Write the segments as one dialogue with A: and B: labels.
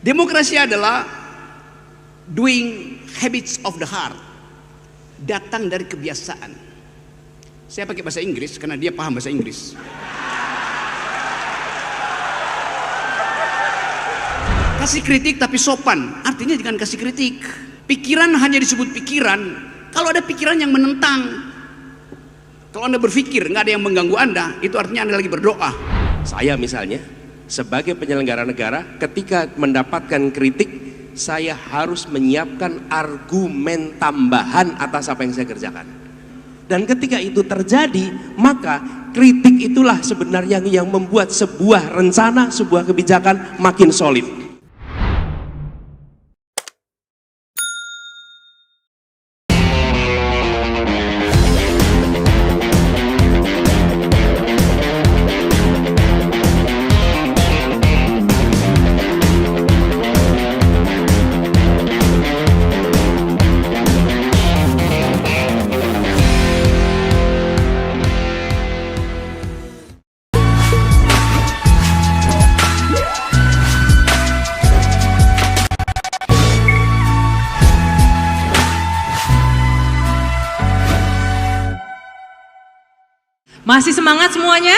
A: Demokrasi adalah doing habits of the heart, datang dari kebiasaan. Saya pakai bahasa Inggris karena dia paham bahasa Inggris. Kasih kritik tapi sopan, artinya jangan kasih kritik. Pikiran hanya disebut pikiran kalau ada pikiran yang menentang. Kalau Anda berpikir nggak ada yang mengganggu Anda, itu artinya Anda lagi berdoa.
B: Saya misalnya sebagai penyelenggara negara, ketika mendapatkan kritik, saya harus menyiapkan argumen tambahan atas apa yang saya kerjakan. Dan ketika itu terjadi, maka kritik itulah sebenarnya yang membuat sebuah rencana, sebuah kebijakan makin solid.
C: Masih semangat semuanya?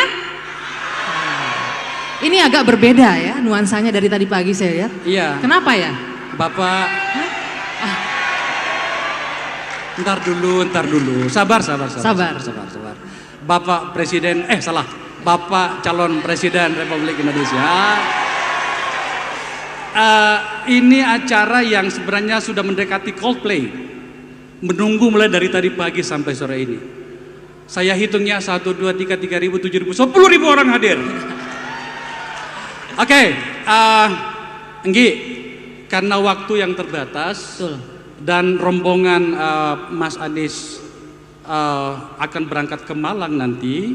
C: Ini agak berbeda ya nuansanya dari tadi pagi saya lihat.
D: Iya.
C: Kenapa ya?
D: Bapak, ntar dulu. Sabar. Bapak Presiden, Bapak calon Presiden Republik Indonesia. Ini acara yang sebenarnya sudah mendekati Coldplay. Menunggu mulai dari tadi pagi sampai sore ini. Saya hitungnya 1, 2, 3, 3.000, 7.000, 10.000 orang hadir. Oke, Enggi, karena waktu yang terbatas.
C: Betul.
D: Dan rombongan Mas Anies akan berangkat ke Malang nanti,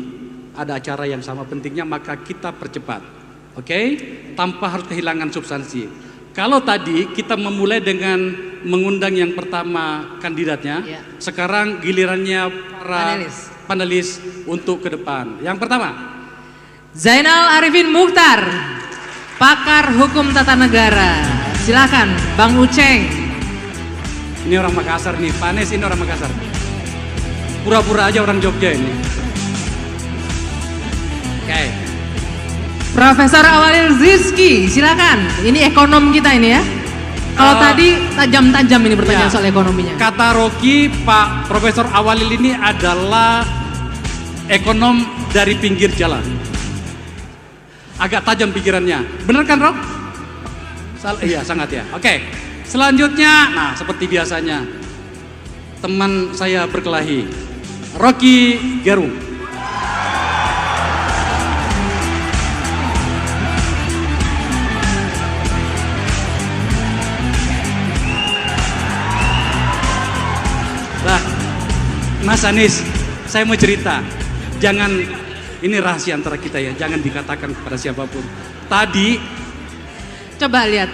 D: ada acara yang sama pentingnya, maka kita percepat. Oke, tanpa harus kehilangan substansi. Kalau tadi kita memulai dengan mengundang yang pertama kandidatnya,
C: ya.
D: Sekarang gilirannya para panelis untuk ke depan. Yang pertama,
C: Zainal Arifin Mukhtar, pakar hukum tata negara. Silakan, Bang Uceng.
D: Ini orang Makassar nih, Pak Anies ini orang Makassar. Pura-pura aja orang Jogja ini. Oke.
C: Profesor Awalil Rizky, silakan. Ini ekonom kita ini ya. Kalau tadi tajam-tajam ini pertanyaan soal ekonominya.
D: Kata Rocky, Pak Profesor Awalil ini adalah ekonom dari pinggir jalan. Agak tajam pikirannya. Bener kan, Rock? Iya, sangat ya. Oke. Selanjutnya, nah seperti biasanya, teman saya berkelahi, Rocky Gerung. Nah, Mas Anies, saya mau cerita. Jangan, ini rahasia antara kita ya, jangan dikatakan kepada siapapun. Tadi,
C: coba lihat.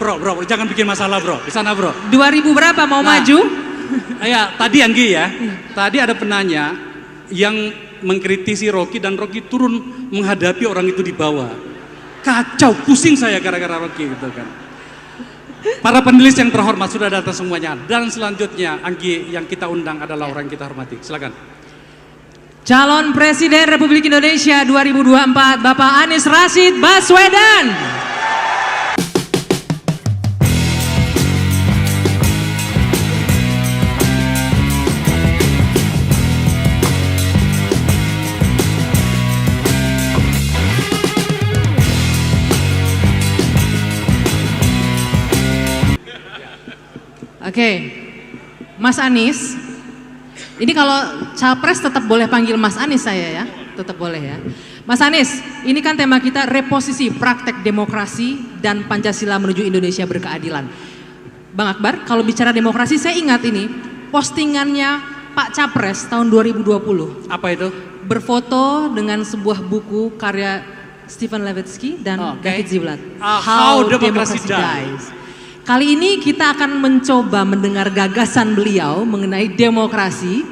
D: Bro, jangan bikin masalah bro, di sana bro.
C: 2000 berapa mau maju?
D: Ya, tadi Anggi ya, tadi ada penanya yang mengkritisi Rocky dan Rocky turun menghadapi orang itu di bawah. Kacau, pusing saya gara-gara Rocky gitu kan. Para panelis yang terhormat sudah datang semuanya. Dan selanjutnya Anggi yang kita undang adalah orang yang kita hormati. Silakan.
C: Calon Presiden Republik Indonesia 2024 Bapak Anies Rashid Baswedan. Oke, Mas Anies, ini kalau capres tetap boleh panggil Mas Anies saya ya, tetap boleh ya. Mas Anies, ini kan tema kita reposisi praktek demokrasi dan Pancasila menuju Indonesia berkeadilan. Bang Akbar, kalau bicara demokrasi saya ingat ini postingannya Pak Capres tahun 2020.
D: Apa itu?
C: Berfoto dengan sebuah buku karya Stephen Levitsky dan David Ziblatt.
D: How Democracy Dies.
C: Kali ini kita akan mencoba mendengar gagasan beliau mengenai demokrasi.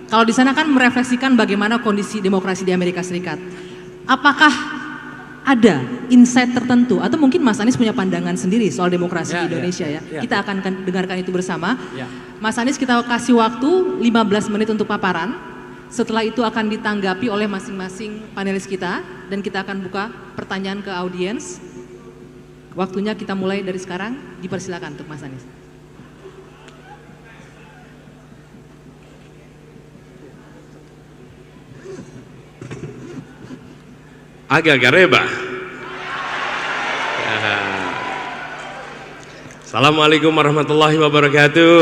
C: Kalau di sana kan merefleksikan bagaimana kondisi demokrasi di Amerika Serikat. Apakah ada insight tertentu atau mungkin Mas Anies punya pandangan sendiri soal demokrasi di Indonesia ya. Kita akan dengarkan itu bersama. Mas Anies kita kasih waktu 15 menit untuk paparan. Setelah itu akan ditanggapi oleh masing-masing panelis kita dan kita akan buka pertanyaan ke audiens. Waktunya kita mulai dari sekarang, dipersilakan untuk Mas Anies.
B: Agak-agak reba. Assalamualaikum warahmatullahi wabarakatuh.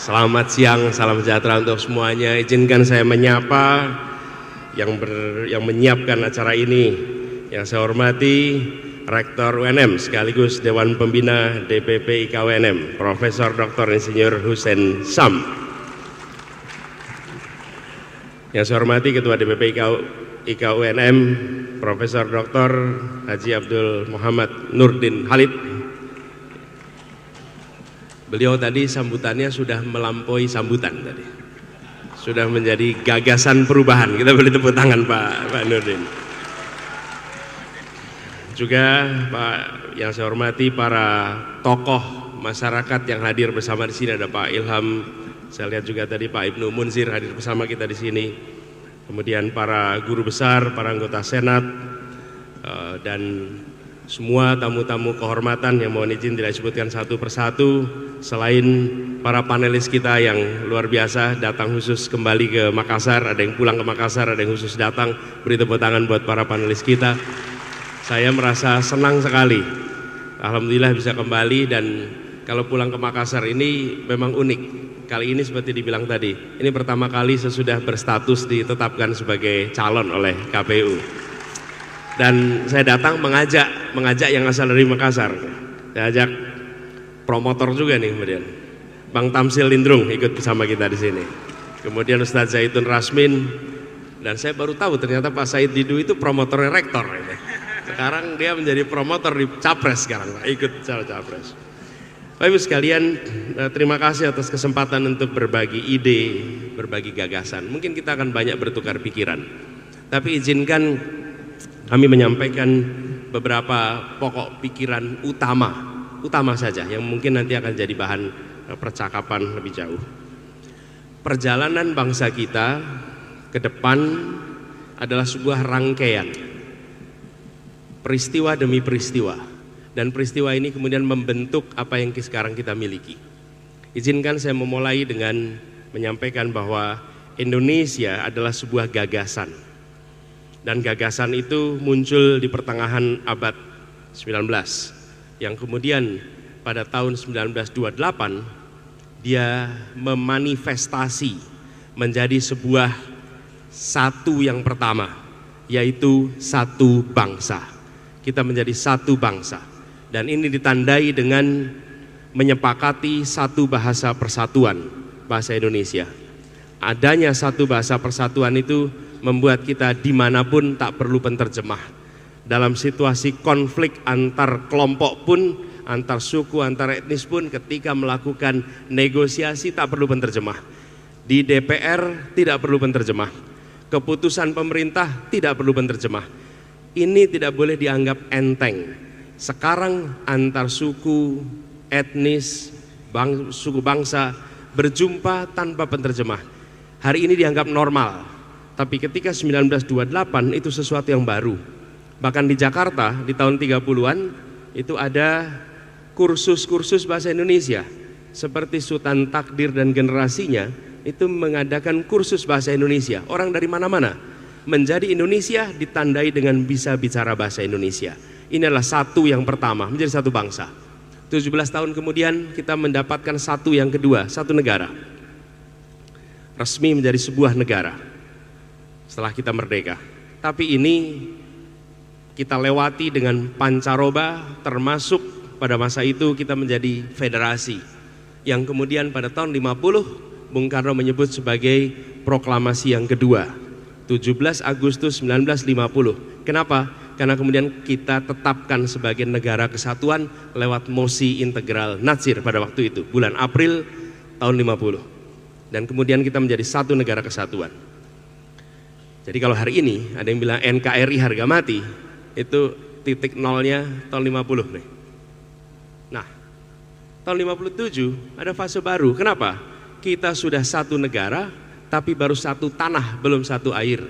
B: Selamat siang, salam sejahtera untuk semuanya. Izinkan saya menyapa yang menyiapkan acara ini. Yang saya hormati Rektor UNM sekaligus Dewan Pembina DPP IKUNM, Profesor Dr. Insinyur Hussein Sam. Yang saya hormati Ketua DPP IKUNM, Profesor Dr. Haji Abdul Muhammad Nurdin Halid. Beliau tadi sambutannya sudah melampaui sambutan tadi. Sudah menjadi gagasan perubahan. Kita beri tepuk tangan Pak Nurdin. Juga Pak yang saya hormati para tokoh masyarakat yang hadir bersama di sini, ada Pak Ilham. Saya lihat juga tadi Pak Ibnu Munzir hadir bersama kita di sini. Kemudian para guru besar, para anggota Senat, dan semua tamu-tamu kehormatan yang mohon izin tidak disebutkan satu persatu, selain para panelis kita yang luar biasa datang khusus kembali ke Makassar, ada yang pulang ke Makassar, ada yang khusus datang. Beri tepuk tangan buat para panelis kita. Saya merasa senang sekali, alhamdulillah bisa kembali, dan kalau pulang ke Makassar ini memang unik. Kali ini seperti dibilang tadi, ini pertama kali sesudah berstatus ditetapkan sebagai calon oleh KPU. Dan saya datang mengajak yang asal dari Makassar. Saya ajak promotor juga nih kemudian. Bang Tamsil Lindrung ikut bersama kita di sini. Kemudian Ustadz Zaitun Rasmin, dan saya baru tahu ternyata Pak Said Didu itu promotornya rektor. Sekarang dia menjadi promotor di Capres sekarang, ikut cara Capres. Bapak Ibu sekalian, terima kasih atas kesempatan untuk berbagi ide, berbagi gagasan. Mungkin kita akan banyak bertukar pikiran, tapi izinkan kami menyampaikan beberapa pokok pikiran utama saja yang mungkin nanti akan jadi bahan percakapan lebih jauh. Perjalanan bangsa kita ke depan adalah sebuah rangkaian peristiwa demi peristiwa. Dan peristiwa ini kemudian membentuk apa yang sekarang kita miliki. Izinkan saya memulai dengan menyampaikan bahwa Indonesia adalah sebuah gagasan. Dan gagasan itu muncul di pertengahan abad 19. Yang kemudian pada tahun 1928 dia memanifestasi menjadi sebuah satu yang pertama, yaitu satu bangsa. Kita menjadi satu bangsa. Dan ini ditandai dengan menyepakati satu bahasa persatuan, bahasa Indonesia. Adanya satu bahasa persatuan itu membuat kita dimanapun tak perlu penterjemah. Dalam situasi konflik antar kelompok pun, antar suku, antar etnis pun, ketika melakukan negosiasi tak perlu penterjemah. Di DPR tidak perlu penterjemah. Keputusan pemerintah tidak perlu penterjemah. Ini tidak boleh dianggap enteng. Sekarang antar suku, etnis, suku bangsa berjumpa tanpa penterjemah. Hari ini dianggap normal, tapi ketika 1928 itu sesuatu yang baru. Bahkan di Jakarta di tahun 30-an itu ada kursus-kursus bahasa Indonesia. Seperti Sultan Takdir dan generasinya itu mengadakan kursus bahasa Indonesia. Orang dari mana-mana. Menjadi Indonesia ditandai dengan bisa bicara bahasa Indonesia. Ini adalah satu yang pertama, menjadi satu bangsa. 17 tahun kemudian kita mendapatkan satu yang kedua, satu negara. Resmi menjadi sebuah negara setelah kita merdeka. Tapi ini kita lewati dengan pancaroba, termasuk pada masa itu kita menjadi federasi. Yang kemudian pada tahun 50 Bung Karno menyebut sebagai proklamasi yang kedua, 17 Agustus 1950. Kenapa? Karena kemudian kita tetapkan sebagai negara kesatuan lewat mosi integral Natsir pada waktu itu, bulan April tahun 50. Dan kemudian kita menjadi satu negara kesatuan. Jadi kalau hari ini ada yang bilang NKRI harga mati, itu titik nolnya tahun 50 nih. Nah, tahun 57 ada fase baru. Kenapa? Kita sudah satu negara, tapi baru satu tanah, belum satu air.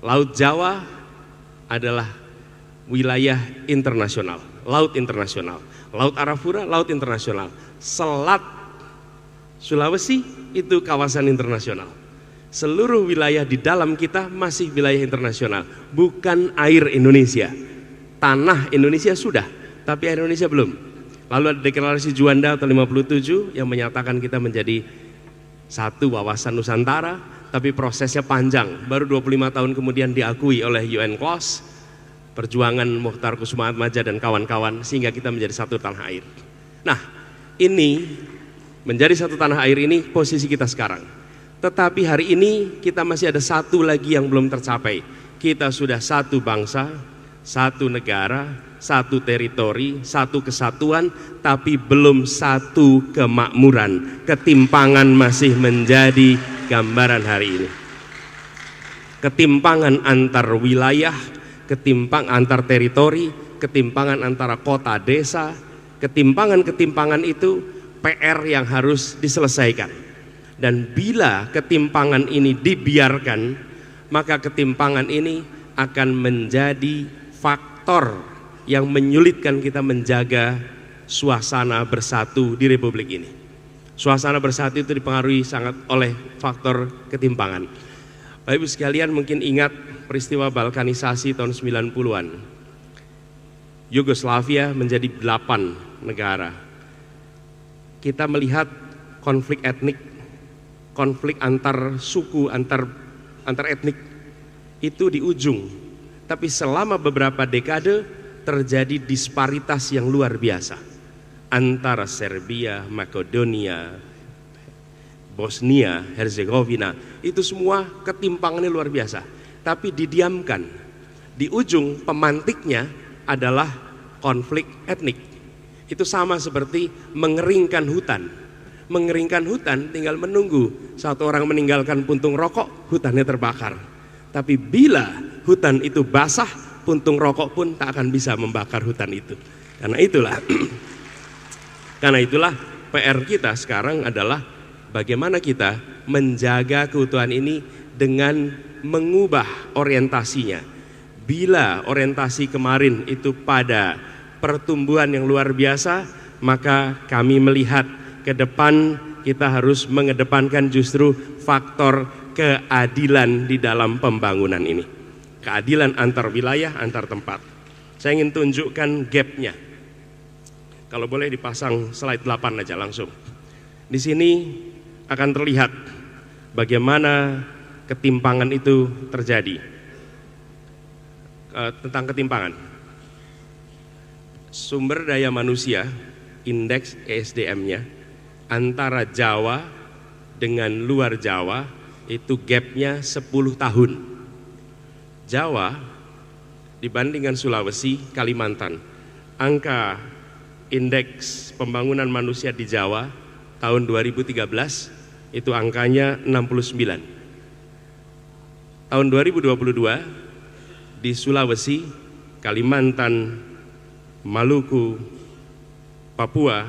B: Laut Jawa adalah wilayah internasional, laut internasional. Laut Arafura, laut internasional. Selat Sulawesi itu kawasan internasional. Seluruh wilayah di dalam kita masih wilayah internasional, bukan air Indonesia. Tanah Indonesia sudah, tapi air Indonesia belum. Lalu ada deklarasi Juanda tahun 57 yang menyatakan kita menjadi satu wawasan Nusantara, tapi prosesnya panjang. Baru 25 tahun kemudian diakui oleh UNCLOS, perjuangan Muchtar Kusuma-Atmaja dan kawan-kawan, sehingga kita menjadi satu tanah air. Nah, ini menjadi satu tanah air ini posisi kita sekarang. Tetapi hari ini kita masih ada satu lagi yang belum tercapai. Kita sudah satu bangsa, satu negara, satu teritori, satu kesatuan, tapi belum satu kemakmuran. Ketimpangan masih menjadi gambaran hari ini. Ketimpangan antar wilayah, ketimpangan antar teritori, ketimpangan antara kota desa, ketimpangan-ketimpangan itu PR yang harus diselesaikan. Dan bila ketimpangan ini dibiarkan, maka ketimpangan ini akan menjadi faktor yang menyulitkan kita menjaga suasana bersatu di Republik ini. Suasana bersatu itu dipengaruhi sangat oleh faktor ketimpangan. Bapak Ibu sekalian mungkin ingat peristiwa balkanisasi tahun 90-an. Yugoslavia menjadi 8 negara. Kita melihat konflik etnik, konflik antar suku, antar etnik itu di ujung. Tapi selama beberapa dekade terjadi disparitas yang luar biasa antara Serbia, Makedonia, Bosnia, Herzegovina. Itu semua ketimpangannya luar biasa. Tapi didiamkan. Di ujung pemantiknya adalah konflik etnik. Itu sama seperti mengeringkan hutan. Mengeringkan hutan tinggal menunggu satu orang meninggalkan puntung rokok, hutannya terbakar. Tapi bila hutan itu basah, puntung rokok pun tak akan bisa membakar hutan itu. Karena itulah PR kita sekarang adalah bagaimana kita menjaga keutuhan ini dengan mengubah orientasinya. Bila orientasi kemarin itu pada pertumbuhan yang luar biasa, maka kami melihat ke depan kita harus mengedepankan justru faktor keadilan di dalam pembangunan ini. Keadilan antar wilayah, antar tempat. Saya ingin tunjukkan gapnya. Kalau boleh dipasang slide 8 aja langsung. Di sini akan terlihat bagaimana ketimpangan itu terjadi. Tentang ketimpangan. Sumber daya manusia, indeks ESDM-nya, antara Jawa dengan luar Jawa itu gapnya 10 tahun. Jawa dibandingkan Sulawesi, Kalimantan, angka indeks pembangunan manusia di Jawa tahun 2013 itu angkanya 69. Tahun 2022 di Sulawesi, Kalimantan, Maluku, Papua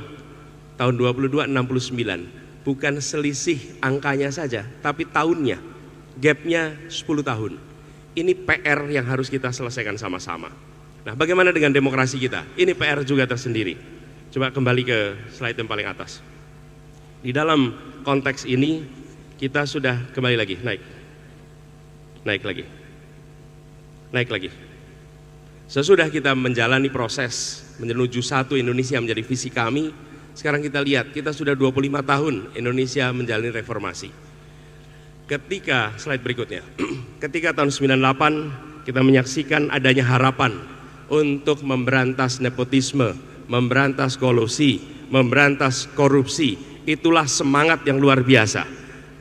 B: tahun 22 69. Bukan selisih angkanya saja, tapi tahunnya, gapnya 10 tahun. Ini PR yang harus kita selesaikan sama-sama. Nah, bagaimana dengan demokrasi kita? Ini PR juga tersendiri. Coba kembali ke slide yang paling atas. Di dalam konteks ini kita sudah kembali lagi, naik lagi. Sesudah kita menjalani proses menuju satu Indonesia menjadi visi kami, sekarang kita lihat, kita sudah 25 tahun Indonesia menjalani reformasi. Ketika, slide berikutnya, ketika tahun 98 kita menyaksikan adanya harapan untuk memberantas nepotisme, memberantas kolusi, memberantas korupsi. Itulah semangat yang luar biasa.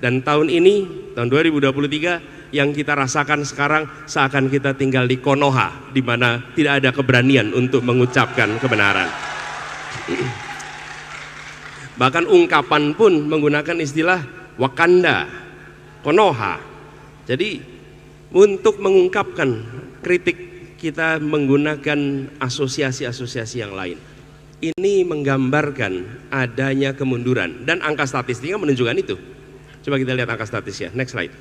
B: Dan tahun ini, tahun 2023, yang kita rasakan sekarang seakan kita tinggal di Konoha, di mana tidak ada keberanian untuk mengucapkan kebenaran. Bahkan ungkapan pun menggunakan istilah Wakanda, Konoha. Jadi Untuk mengungkapkan kritik kita menggunakan asosiasi-asosiasi yang lain. Ini menggambarkan adanya kemunduran dan angka statistiknya menunjukkan itu. Coba kita lihat angka statistiknya. Next slide.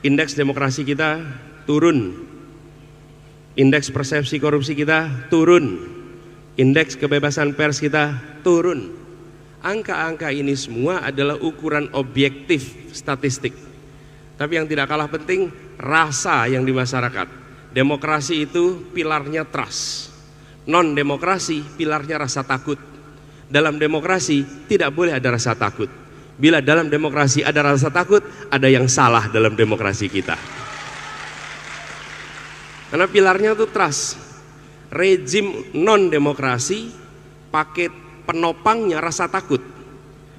B: Indeks demokrasi kita turun. Indeks persepsi korupsi kita turun. Indeks kebebasan pers kita turun. Angka-angka ini semua adalah ukuran objektif statistik. Tapi yang tidak kalah penting, rasa yang di masyarakat. Demokrasi itu pilarnya trust. Non-demokrasi pilarnya rasa takut. Dalam demokrasi tidak boleh ada rasa takut. Bila dalam demokrasi ada rasa takut, ada yang salah dalam demokrasi kita. Karena pilarnya itu trust. Rejim non-demokrasi pakai penopangnya rasa takut.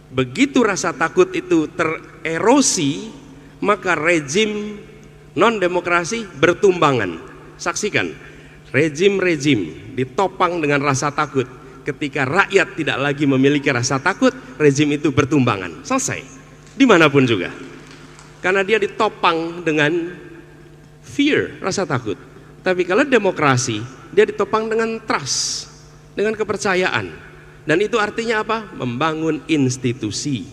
B: Begitu rasa takut itu tererosi, maka rejim non-demokrasi bertumbangan. Saksikan. Rejim-rejim ditopang dengan rasa takut. Ketika rakyat tidak lagi memiliki rasa takut, rejim itu bertumbangan. Selesai. Dimanapun juga. Karena dia ditopang dengan fear, rasa takut. Tapi kalau demokrasi, dia ditopang dengan trust, dengan kepercayaan. Dan itu artinya apa? Membangun institusi.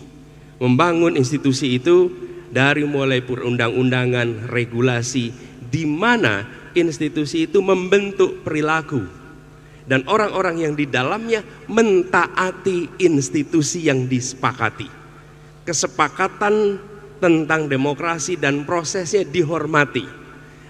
B: Membangun institusi itu dari mulai perundang-undangan, regulasi, di mana institusi itu membentuk perilaku dan orang-orang yang di dalamnya mentaati institusi yang disepakati. Kesepakatan tentang demokrasi dan prosesnya dihormati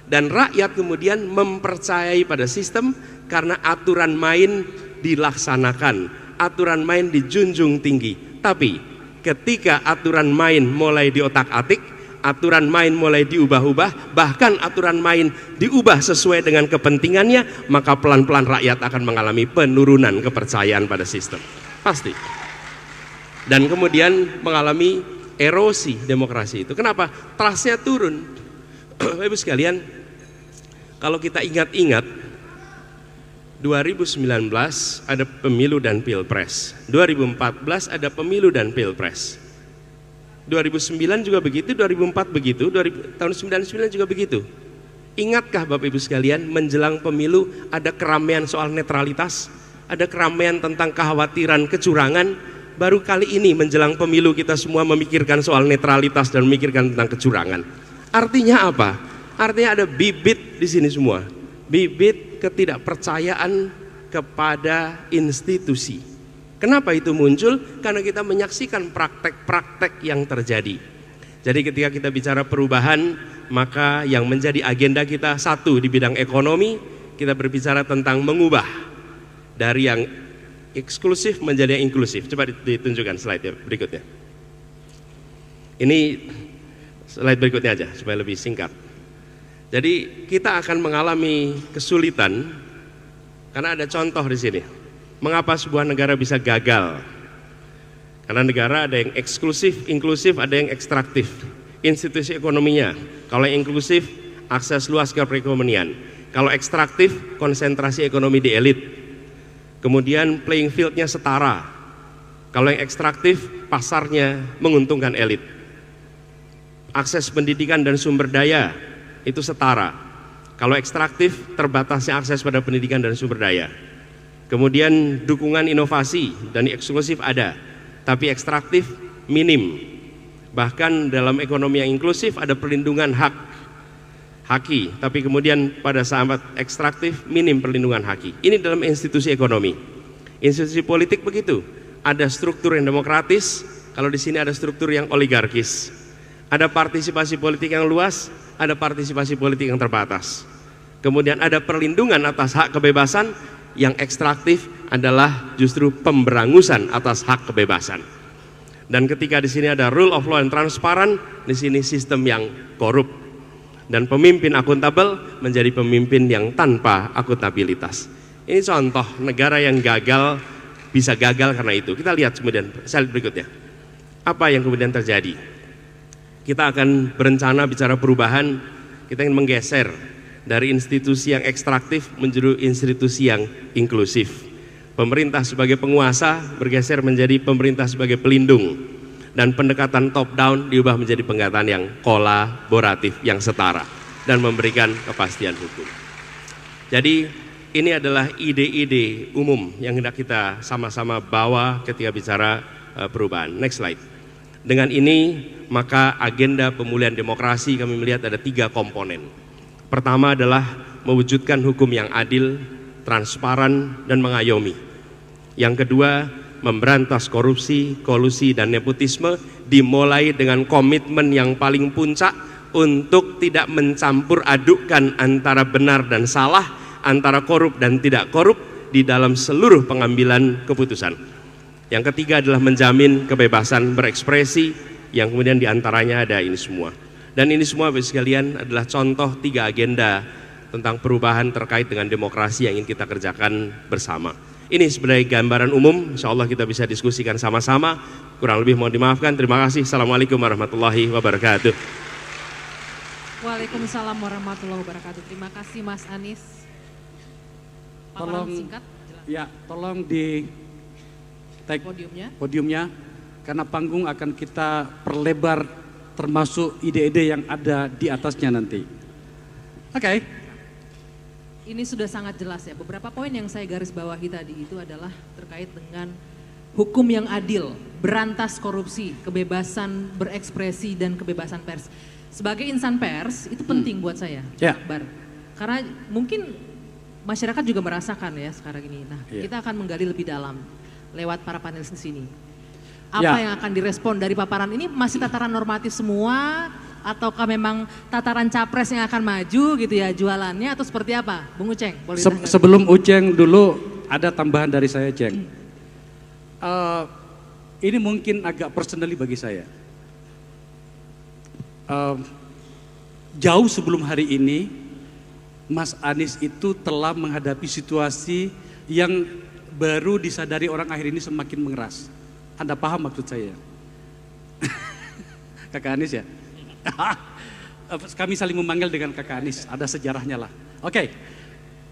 B: dan rakyat kemudian mempercayai pada sistem karena aturan main dilaksanakan, aturan main dijunjung tinggi. Tapi ketika aturan main mulai diotak-atik, aturan main mulai diubah-ubah, bahkan aturan main diubah sesuai dengan kepentingannya, maka pelan-pelan rakyat akan mengalami penurunan kepercayaan pada sistem. Pasti. Dan kemudian mengalami erosi demokrasi itu. Kenapa? Trustnya turun. Ibu sekalian, kalau kita ingat-ingat, 2019 ada pemilu dan pilpres, 2014 ada pemilu dan pilpres, 2009 juga begitu, 2004 begitu, tahun 99 juga begitu. Ingatkah Bapak Ibu sekalian, menjelang pemilu ada keramaian soal netralitas, ada keramaian tentang kekhawatiran kecurangan. Baru kali ini menjelang pemilu kita semua memikirkan soal netralitas dan memikirkan tentang kecurangan. Artinya apa? Artinya ada bibit di sini semua, bibit ketidakpercayaan kepada institusi. Kenapa itu muncul? Karena kita menyaksikan praktek-praktek yang terjadi. Jadi ketika kita bicara perubahan, maka yang menjadi agenda kita satu di bidang ekonomi, kita berbicara tentang mengubah dari yang eksklusif menjadi yang inklusif. Coba ditunjukkan slide berikutnya. Ini slide berikutnya aja supaya lebih singkat. Jadi kita akan mengalami kesulitan karena ada contoh di sini. Mengapa sebuah negara bisa gagal? Karena negara ada yang eksklusif, inklusif, ada yang ekstraktif. Institusi ekonominya, kalau yang inklusif, akses luas ke perekonomian. Kalau ekstraktif, konsentrasi ekonomi di elit. Kemudian playing fieldnya setara. Kalau yang ekstraktif, pasarnya menguntungkan elit. Akses pendidikan dan sumber daya itu setara. Kalau ekstraktif, terbatasnya akses pada pendidikan dan sumber daya. Kemudian dukungan inovasi dan eksklusif ada, tapi ekstraktif minim. Bahkan dalam ekonomi yang inklusif ada perlindungan haki, tapi kemudian pada saat ekstraktif minim perlindungan haki. Ini dalam institusi ekonomi. Institusi politik begitu, ada struktur yang demokratis, kalau di sini ada struktur yang oligarkis. Ada partisipasi politik yang luas, ada partisipasi politik yang terbatas. Kemudian ada perlindungan atas hak kebebasan. Yang ekstraktif adalah justru pemberangusan atas hak kebebasan. Dan ketika di sini ada rule of law yang transparan, di sini sistem yang korup. Dan pemimpin akuntabel menjadi pemimpin yang tanpa akuntabilitas. Ini contoh negara yang gagal, bisa gagal karena itu. Kita lihat kemudian slide berikutnya. Apa yang kemudian terjadi? Kita akan berencana bicara perubahan, kita ingin menggeser dari institusi yang ekstraktif menjadi institusi yang inklusif. Pemerintah sebagai penguasa bergeser menjadi pemerintah sebagai pelindung, dan pendekatan top down diubah menjadi pendekatan yang kolaboratif, yang setara. dan memberikan kepastian hukum. Jadi ini adalah ide-ide umum yang hendak kita sama-sama bawa ketika bicara perubahan. Next slide. Dengan ini maka agenda pemulihan demokrasi kami melihat ada 3 komponen. Pertama adalah mewujudkan hukum yang adil, transparan, dan mengayomi. Yang kedua, memberantas korupsi, kolusi, dan nepotisme, dimulai dengan komitmen yang paling puncak untuk tidak mencampur adukkan antara benar dan salah, antara korup dan tidak korup di dalam seluruh pengambilan keputusan. Yang ketiga adalah menjamin kebebasan berekspresi, yang kemudian diantaranya ada ini semua. Dan ini semua Bapak sekalian adalah contoh 3 agenda tentang perubahan terkait dengan demokrasi yang ingin kita kerjakan bersama. Ini sebagai gambaran umum, insya Allah kita bisa diskusikan sama-sama. Kurang lebih mohon dimaafkan. Terima kasih. Assalamualaikum warahmatullahi wabarakatuh.
C: Waalaikumsalam warahmatullahi wabarakatuh. Terima kasih Mas Anies. Paparan singkat.
D: Ya, tolong di tag podiumnya, karena panggung akan kita perlebar termasuk ide-ide yang ada di atasnya nanti. Oke.
C: Ini sudah sangat jelas ya. Beberapa poin yang saya garis bawahi tadi itu adalah terkait dengan hukum yang adil, berantas korupsi, kebebasan berekspresi, dan kebebasan pers. Sebagai insan pers itu penting buat saya, Akbar. Karena mungkin masyarakat juga merasakan ya sekarang ini. Nah, kita akan menggali lebih dalam lewat para panelis di sini. Apa yang akan direspon dari paparan ini, masih tataran normatif semua ataukah memang tataran capres yang akan maju gitu ya jualannya, atau seperti apa? Bung Uceng, boleh
D: sebelum Uceng dulu ada tambahan dari saya, Ceng. Ini mungkin agak personally bagi saya. Jauh sebelum hari ini, Mas Anies itu telah menghadapi situasi yang baru disadari orang akhir ini semakin mengeras. Anda paham maksud saya? Kakak Anies ya? Kami saling memanggil dengan Kakak Anies, ada sejarahnya lah. Oke.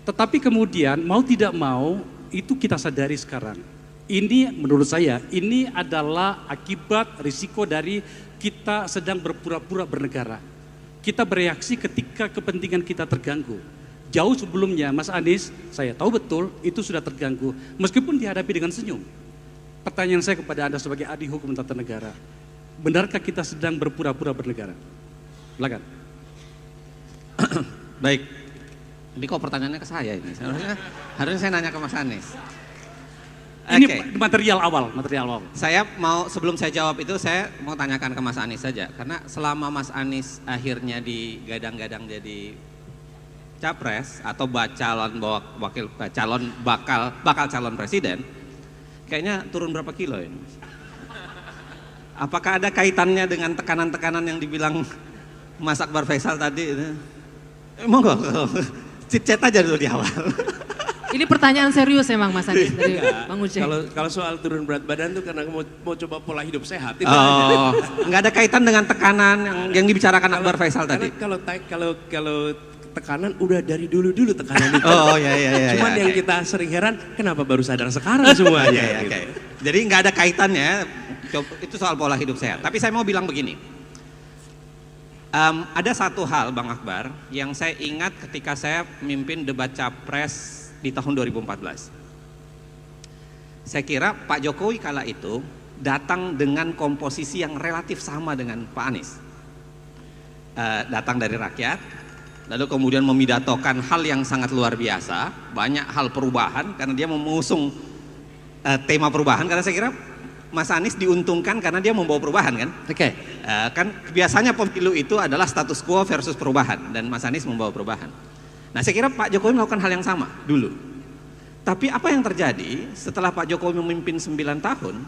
D: Tetapi kemudian mau tidak mau itu kita sadari sekarang. Ini menurut saya, ini adalah akibat risiko dari kita sedang berpura-pura bernegara. Kita bereaksi ketika kepentingan kita terganggu. Jauh sebelumnya Mas Anies, saya tahu betul itu sudah terganggu, meskipun dihadapi dengan senyum. Pertanyaan saya kepada Anda sebagai ahli hukum tata negara, benarkah kita sedang berpura-pura bernegara? Silakan.
E: Baik, ini kok pertanyaannya ke saya ini, harusnya saya nanya ke Mas Anies.
D: Ini material awal.
E: Saya mau, sebelum saya jawab itu, saya mau tanyakan ke Mas Anies saja, karena selama Mas Anies akhirnya digadang-gadang jadi capres atau bakal calon presiden, kayaknya turun berapa kilo ini? Apakah ada kaitannya dengan tekanan-tekanan yang dibilang Mas Akbar Faisal tadi? Monggo, chat aja dulu di awal.
C: Ini pertanyaan serius emang Mas Anies dari Bang Uceng.
B: Kalau soal turun berat badan itu karena mau coba pola hidup sehat. Itu
E: nggak ada kaitan dengan tekanan yang dibicarakan Akbar Faisal tadi.
B: Kalau tekanan udah dari dulu tekanan itu.
E: Iya.
B: Cuman yang kita sering heran, kenapa baru sadar sekarang semuanya?
E: Gitu. Jadi nggak ada kaitannya. Itu soal pola hidup sehat. Tapi saya mau bilang begini. Ada satu hal Bang Akbar yang saya ingat ketika saya memimpin debat capres di tahun 2014. Saya kira Pak Jokowi kala itu datang dengan komposisi yang relatif sama dengan Pak Anies. Datang dari rakyat, lalu kemudian memidatokan hal yang sangat luar biasa, banyak hal perubahan karena dia mengusung tema perubahan, karena saya kira Mas Anies diuntungkan karena dia membawa perubahan kan. Kan biasanya pemilu itu adalah status quo versus perubahan, dan Mas Anies membawa perubahan. Nah, saya kira Pak Jokowi melakukan hal yang sama dulu. Tapi apa yang terjadi setelah Pak Jokowi memimpin 9 tahun,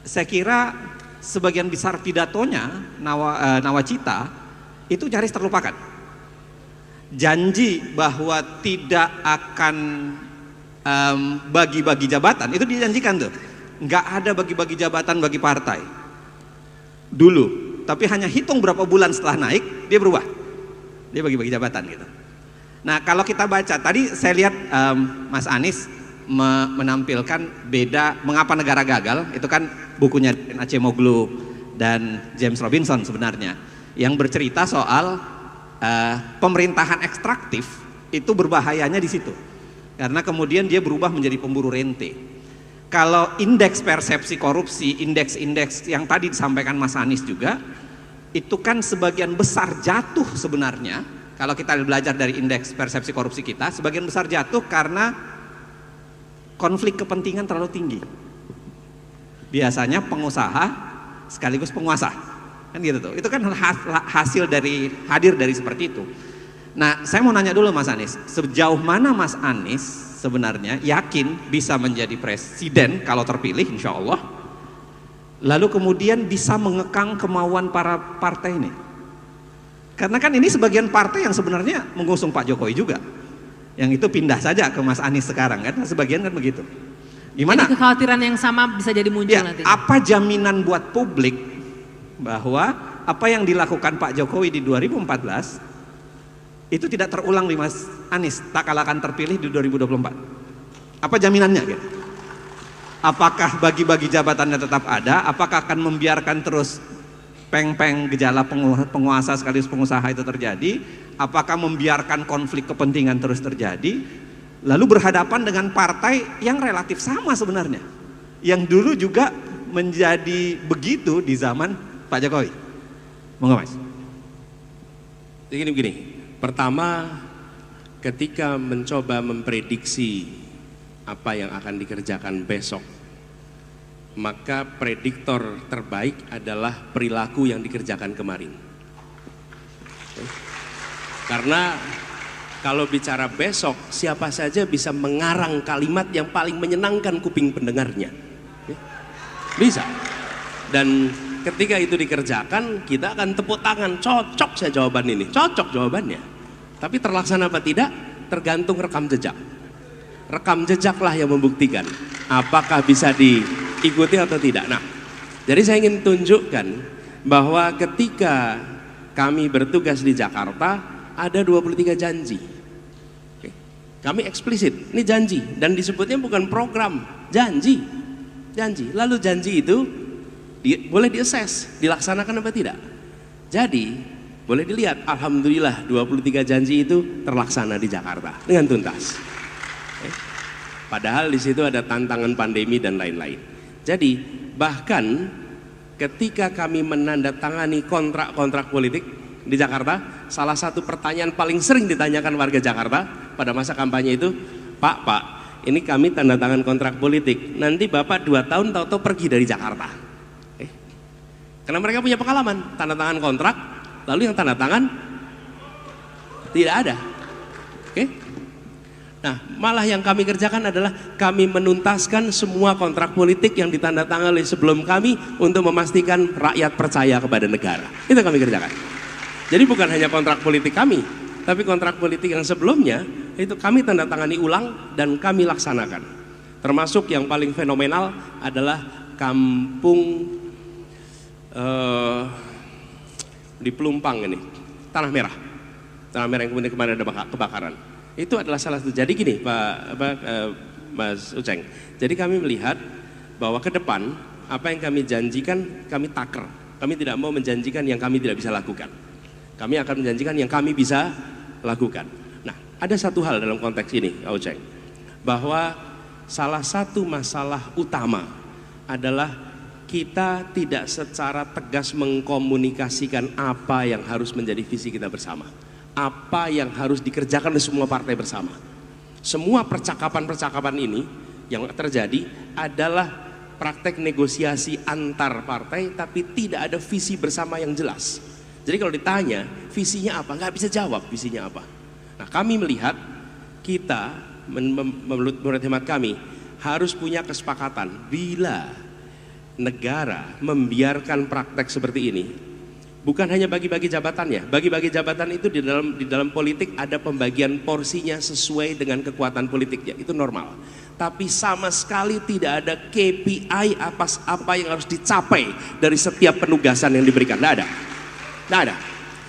E: saya kira sebagian besar pidatonya, nawacita, itu nyaris terlupakan. Janji bahwa tidak akan bagi-bagi jabatan, itu dijanjikan tuh. Nggak ada bagi-bagi jabatan bagi partai. Dulu, tapi hanya hitung berapa bulan setelah naik, dia berubah. Dia bagi-bagi jabatan gitu. Nah, kalau kita baca, tadi saya lihat Mas Anies menampilkan beda mengapa negara gagal, itu kan bukunya Acemoglu dan James Robinson sebenarnya, yang bercerita soal pemerintahan ekstraktif itu berbahayanya di situ. Karena kemudian dia berubah menjadi pemburu rente. Kalau indeks persepsi korupsi, indeks-indeks yang tadi disampaikan Mas Anies juga, itu kan sebagian besar jatuh sebenarnya. Kalau kita belajar dari indeks persepsi korupsi kita, sebagian besar jatuh karena konflik kepentingan terlalu tinggi. Biasanya pengusaha sekaligus penguasa, kan gitu tuh. Itu kan hasil dari hadir dari seperti itu. Nah, saya mau nanya dulu Mas Anies, sejauh mana Mas Anies sebenarnya yakin bisa menjadi presiden kalau terpilih, insya Allah, lalu kemudian bisa mengekang kemauan para partai ini? Karena kan ini sebagian partai yang sebenarnya mengusung Pak Jokowi juga, yang itu pindah saja ke Mas Anies sekarang, kan sebagian kan begitu. Gimana?
C: Jadi kekhawatiran yang sama bisa jadi muncul
E: Ya,
C: nanti.
E: apa jaminan buat publik bahwa apa yang dilakukan Pak Jokowi di 2014 itu tidak terulang di Mas Anies tak kala akan terpilih di 2024? Apa jaminannya gitu? Apakah bagi-bagi jabatannya tetap ada? Apakah akan membiarkan terus peng-peng gejala penguasa sekaligus pengusaha itu terjadi? Apakah membiarkan konflik kepentingan terus terjadi? Lalu berhadapan dengan partai yang relatif sama sebenarnya, yang dulu juga menjadi begitu di zaman Pak Jokowi. Monggo Mas.
B: Begini. Pertama, ketika mencoba memprediksi apa yang akan dikerjakan besok, maka prediktor terbaik adalah perilaku yang dikerjakan kemarin. Karena kalau bicara besok, siapa saja bisa mengarang kalimat yang paling menyenangkan kuping pendengarnya. Bisa. Dan ketika itu dikerjakan, kita akan tepuk tangan, cocok saya jawaban ini, cocok jawabannya. Tapi terlaksana apa tidak, tergantung rekam jejak. Rekam jejaklah yang membuktikan apakah bisa diikuti atau tidak. Nah, jadi saya ingin tunjukkan bahwa ketika kami bertugas di Jakarta, ada 23 janji. Oke. Kami eksplisit, ini janji, dan disebutnya bukan program, janji. Lalu janji itu boleh diassess, dilaksanakan apa tidak. Jadi boleh dilihat, alhamdulillah 23 janji itu terlaksana di Jakarta dengan tuntas. Padahal di situ ada tantangan pandemi dan lain-lain. Jadi bahkan ketika kami menandatangani kontrak-kontrak politik di Jakarta, salah satu pertanyaan paling sering ditanyakan warga Jakarta pada masa kampanye itu, Pak, ini kami tanda tangan kontrak politik, nanti Bapak 2 tahun tahu-tahu pergi dari Jakarta. Karena mereka punya pengalaman, tanda tangan kontrak, lalu yang tanda tangan tidak ada. Oke? Nah, malah yang kami kerjakan adalah kami menuntaskan semua kontrak politik yang ditandatangani sebelum kami untuk memastikan rakyat percaya kepada negara. Itu yang kami kerjakan. Jadi bukan hanya kontrak politik kami, tapi kontrak politik yang sebelumnya itu kami tanda tangani ulang dan kami laksanakan. Termasuk yang paling fenomenal adalah kampung di Pelumpang ini, Tanah Merah yang kemudian kemarin ada kebakaran. Itu adalah salah satu. Jadi gini Mas Uceng, jadi kami melihat bahwa ke depan apa yang kami janjikan kami taker. Kami tidak mau menjanjikan yang kami tidak bisa lakukan. Kami akan menjanjikan yang kami bisa lakukan. Nah, ada satu hal dalam konteks ini, Uceng, bahwa salah satu masalah utama adalah kita tidak secara tegas mengkomunikasikan apa yang harus menjadi visi kita bersama, apa yang harus dikerjakan oleh semua partai bersama. Semua percakapan-percakapan ini yang terjadi adalah praktek negosiasi antar partai, tapi tidak ada visi bersama yang jelas. Jadi kalau ditanya visinya apa, nggak bisa jawab visinya apa. Nah, kami melihat kita menurut hemat kami harus punya kesepakatan bila negara membiarkan praktek seperti ini, bukan hanya bagi-bagi jabatannya. Bagi-bagi jabatan itu di dalam politik ada pembagian porsinya sesuai dengan kekuatan politiknya, itu normal. Tapi sama sekali tidak ada KPI apa yang harus dicapai dari setiap penugasan yang diberikan. Tidak ada.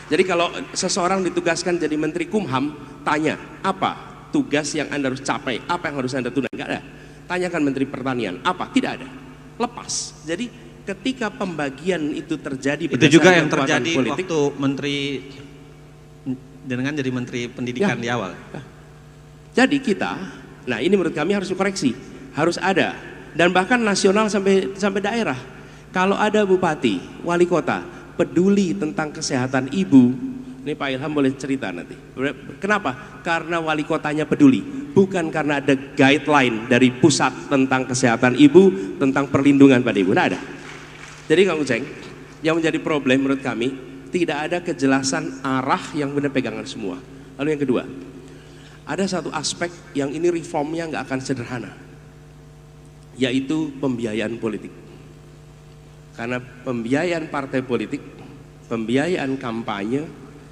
B: Jadi kalau seseorang ditugaskan jadi Menteri Kumham, tanya apa tugas yang Anda harus capai, apa yang harus Anda tunda. Tidak ada. Tanyakan Menteri Pertanian, apa? Tidak ada. Lepas. Jadi ketika pembagian itu terjadi,
E: itu juga yang terjadi politik, waktu Menteri dengan jadi Menteri Pendidikan di awal.
B: Jadi kita, nah ini menurut kami harus dikoreksi, harus ada, dan bahkan nasional sampai daerah. Kalau ada bupati, wali kota peduli tentang kesehatan ibu, ini Pak Ilham boleh cerita nanti. Kenapa? Karena wali kotanya peduli, bukan karena ada guideline dari pusat tentang kesehatan ibu, tentang perlindungan pada ibu. Nggak ada. Jadi Kang Uceng, yang menjadi problem menurut kami, tidak ada kejelasan arah yang benar pegangan semua. Lalu yang kedua, ada satu aspek yang ini reformnya nggak akan sederhana, yaitu pembiayaan politik. Karena pembiayaan partai politik, pembiayaan kampanye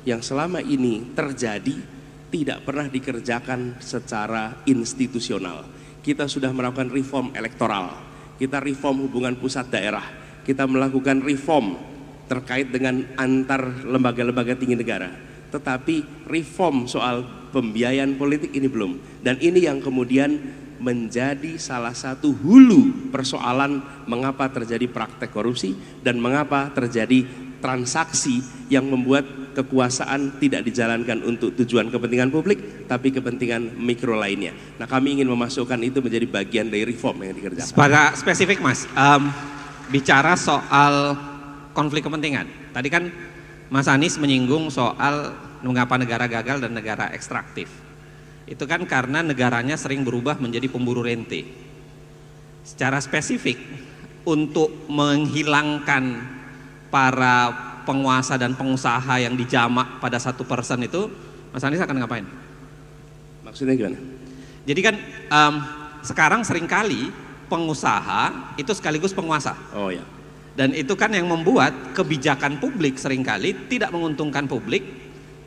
B: yang selama ini terjadi tidak pernah dikerjakan secara institusional. Kita sudah melakukan reform elektoral, kita reform hubungan pusat daerah, kita melakukan reform terkait dengan antar lembaga-lembaga tinggi negara. Tetapi reform soal pembiayaan politik ini belum. Dan ini yang kemudian menjadi salah satu hulu persoalan mengapa terjadi praktek korupsi dan mengapa terjadi transaksi yang membuat kekuasaan tidak dijalankan untuk tujuan kepentingan publik tapi kepentingan mikro lainnya. Nah, kami ingin memasukkan itu menjadi bagian dari reform yang dikerjakan.
E: Pada spesifik Mas, bicara soal konflik kepentingan. Tadi kan Mas Anies menyinggung soal mengapa negara gagal dan negara ekstraktif. Itu kan karena negaranya sering berubah menjadi pemburu rente. Secara spesifik, untuk menghilangkan para penguasa dan pengusaha yang dijamak pada 1% itu, Mas Anies akan ngapain?
B: Maksudnya gimana?
E: Jadi kan sekarang seringkali pengusaha itu sekaligus penguasa.
B: Oh ya.
E: Dan itu kan yang membuat kebijakan publik seringkali tidak menguntungkan publik,